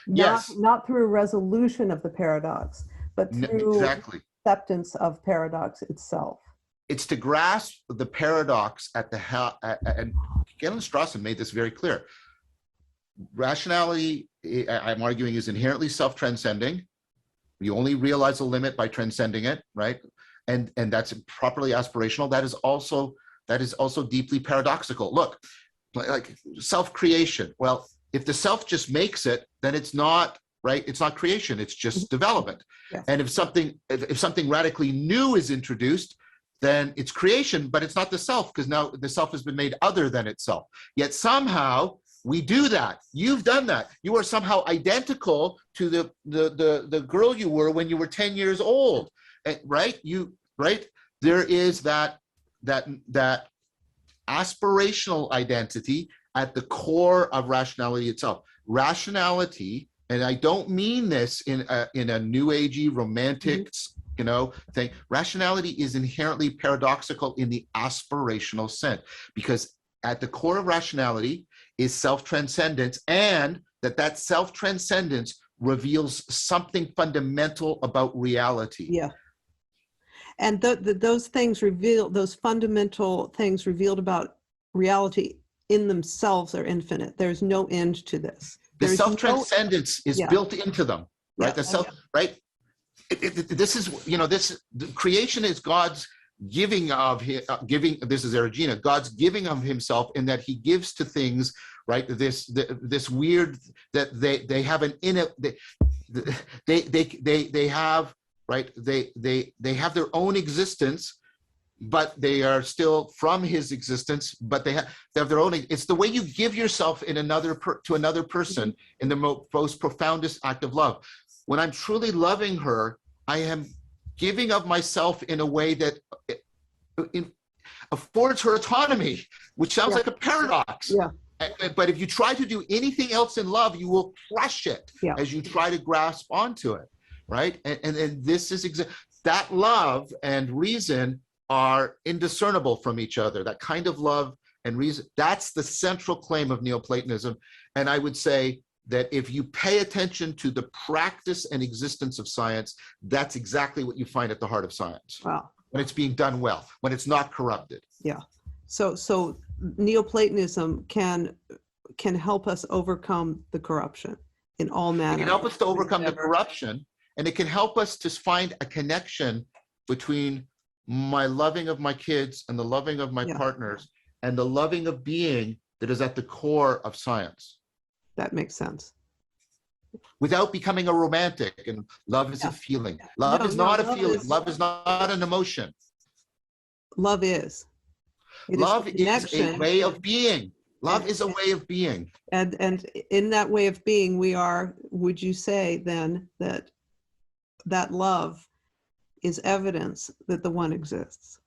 Not through resolution of the paradox, but through acceptance of paradox itself. It's to grasp the paradox at the and Galen Strawson made this very clear. Rationality, I'm arguing, is inherently self-transcending. You only realize the limit by transcending it, right? And that's properly aspirational. That is also deeply paradoxical. Look, like self-creation. Well, if the self just makes it, then it's not, right? It's not creation, it's just development. Yes. And if something radically new is introduced, then it's creation, but it's not the self, because now the self has been made other than itself. Yet somehow we do that. You've done that. You are somehow identical to the girl you were when you were 10 years old, right? There is that aspirational identity at the core of rationality itself. Rationality, and I don't mean this in a new agey romantic thing. Rationality is inherently paradoxical in the aspirational sense, because at the core of rationality is self-transcendence, and that self-transcendence reveals something fundamental about reality. Yeah. And those things those fundamental things revealed about reality in themselves are infinite. There's no end to this. The self-transcendence is built into them, right? The self, right? This is, the creation is God's giving of this is Erigena, God's giving of himself, in that he gives to things, right? This weird, that they have they have, right? They have their own existence, but they are still from his existence, but they have their own. It's the way you give yourself to another person in the most profoundest act of love. When I'm truly loving her, I am giving of myself in a way that affords her autonomy, which sounds like a paradox. Yeah. But if you try to do anything else in love, you will crush it as you try to grasp onto it, right? And this is that love and reason are indiscernible from each other. That kind of love and reason, that's the central claim of Neoplatonism. And I would say that if you pay attention to the practice and existence of science, that's exactly what you find at the heart of science. Wow. When it's being done well, when it's not corrupted. Yeah. So Neoplatonism can help us overcome the corruption in all manners. It can help us to overcome the corruption, and it can help us to find a connection between my loving of my kids and the loving of my partners and the loving of being that is at the core of science. That makes sense. Without becoming a romantic, and love is a feeling. Love is not a feeling. Love is not an emotion. Love is. Love is a way of being. Love is a way of being. And in that way of being, would you say then that love is evidence that the one exists?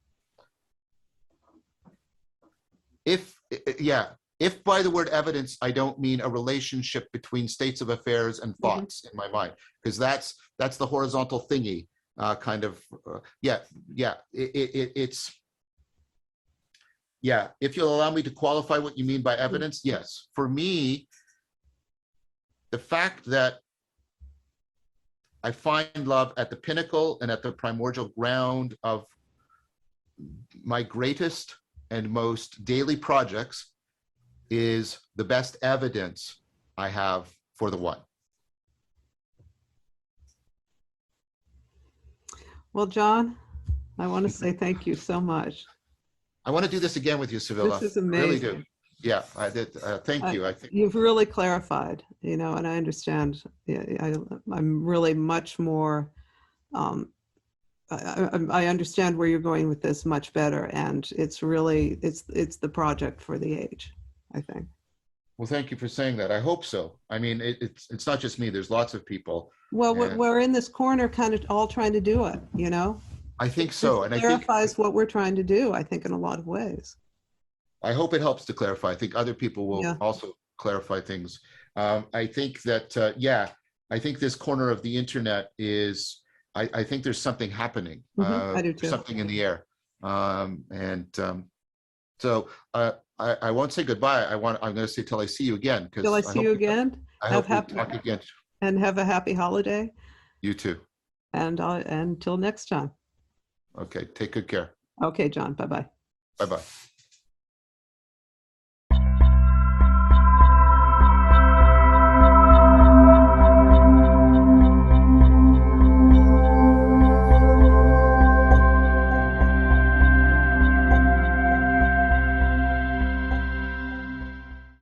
If yeah. If by the word evidence, I don't mean a relationship between states of affairs and thoughts in my mind, because that's the horizontal thingy kind of, it's, yeah. If you'll allow me to qualify what you mean by evidence, yes. For me, the fact that I find love at the pinnacle and at the primordial ground of my greatest and most daily projects is the best evidence I have for the one. Well, John, I want to say thank you so much. I want to do this again with you, Sevilla. This is I really amazing. do. Yeah, I did. Thank you. I think You've really clarified, and I understand. I'm really much more, I understand where you're going with this much better, and it's really, it's the project for the age, I think. Well, thank you for saying that. I hope so. I mean, it's not just me. There's lots of people. Well, and we're in this corner kind of all trying to do it, I think so. And it I think clarifies what we're trying to do, I think, in a lot of ways. I hope it helps to clarify. I think other people will Yeah. also clarify things. I think that, I think this corner of the internet is, I think there's something happening, I do too. something in the air. So I won't say goodbye. I'm going to say till I see you again. Till I see you again. I hope we talk again. And have a happy holiday. You too. And until next time. Okay. Take good care. Okay, John. Bye-bye. Bye-bye.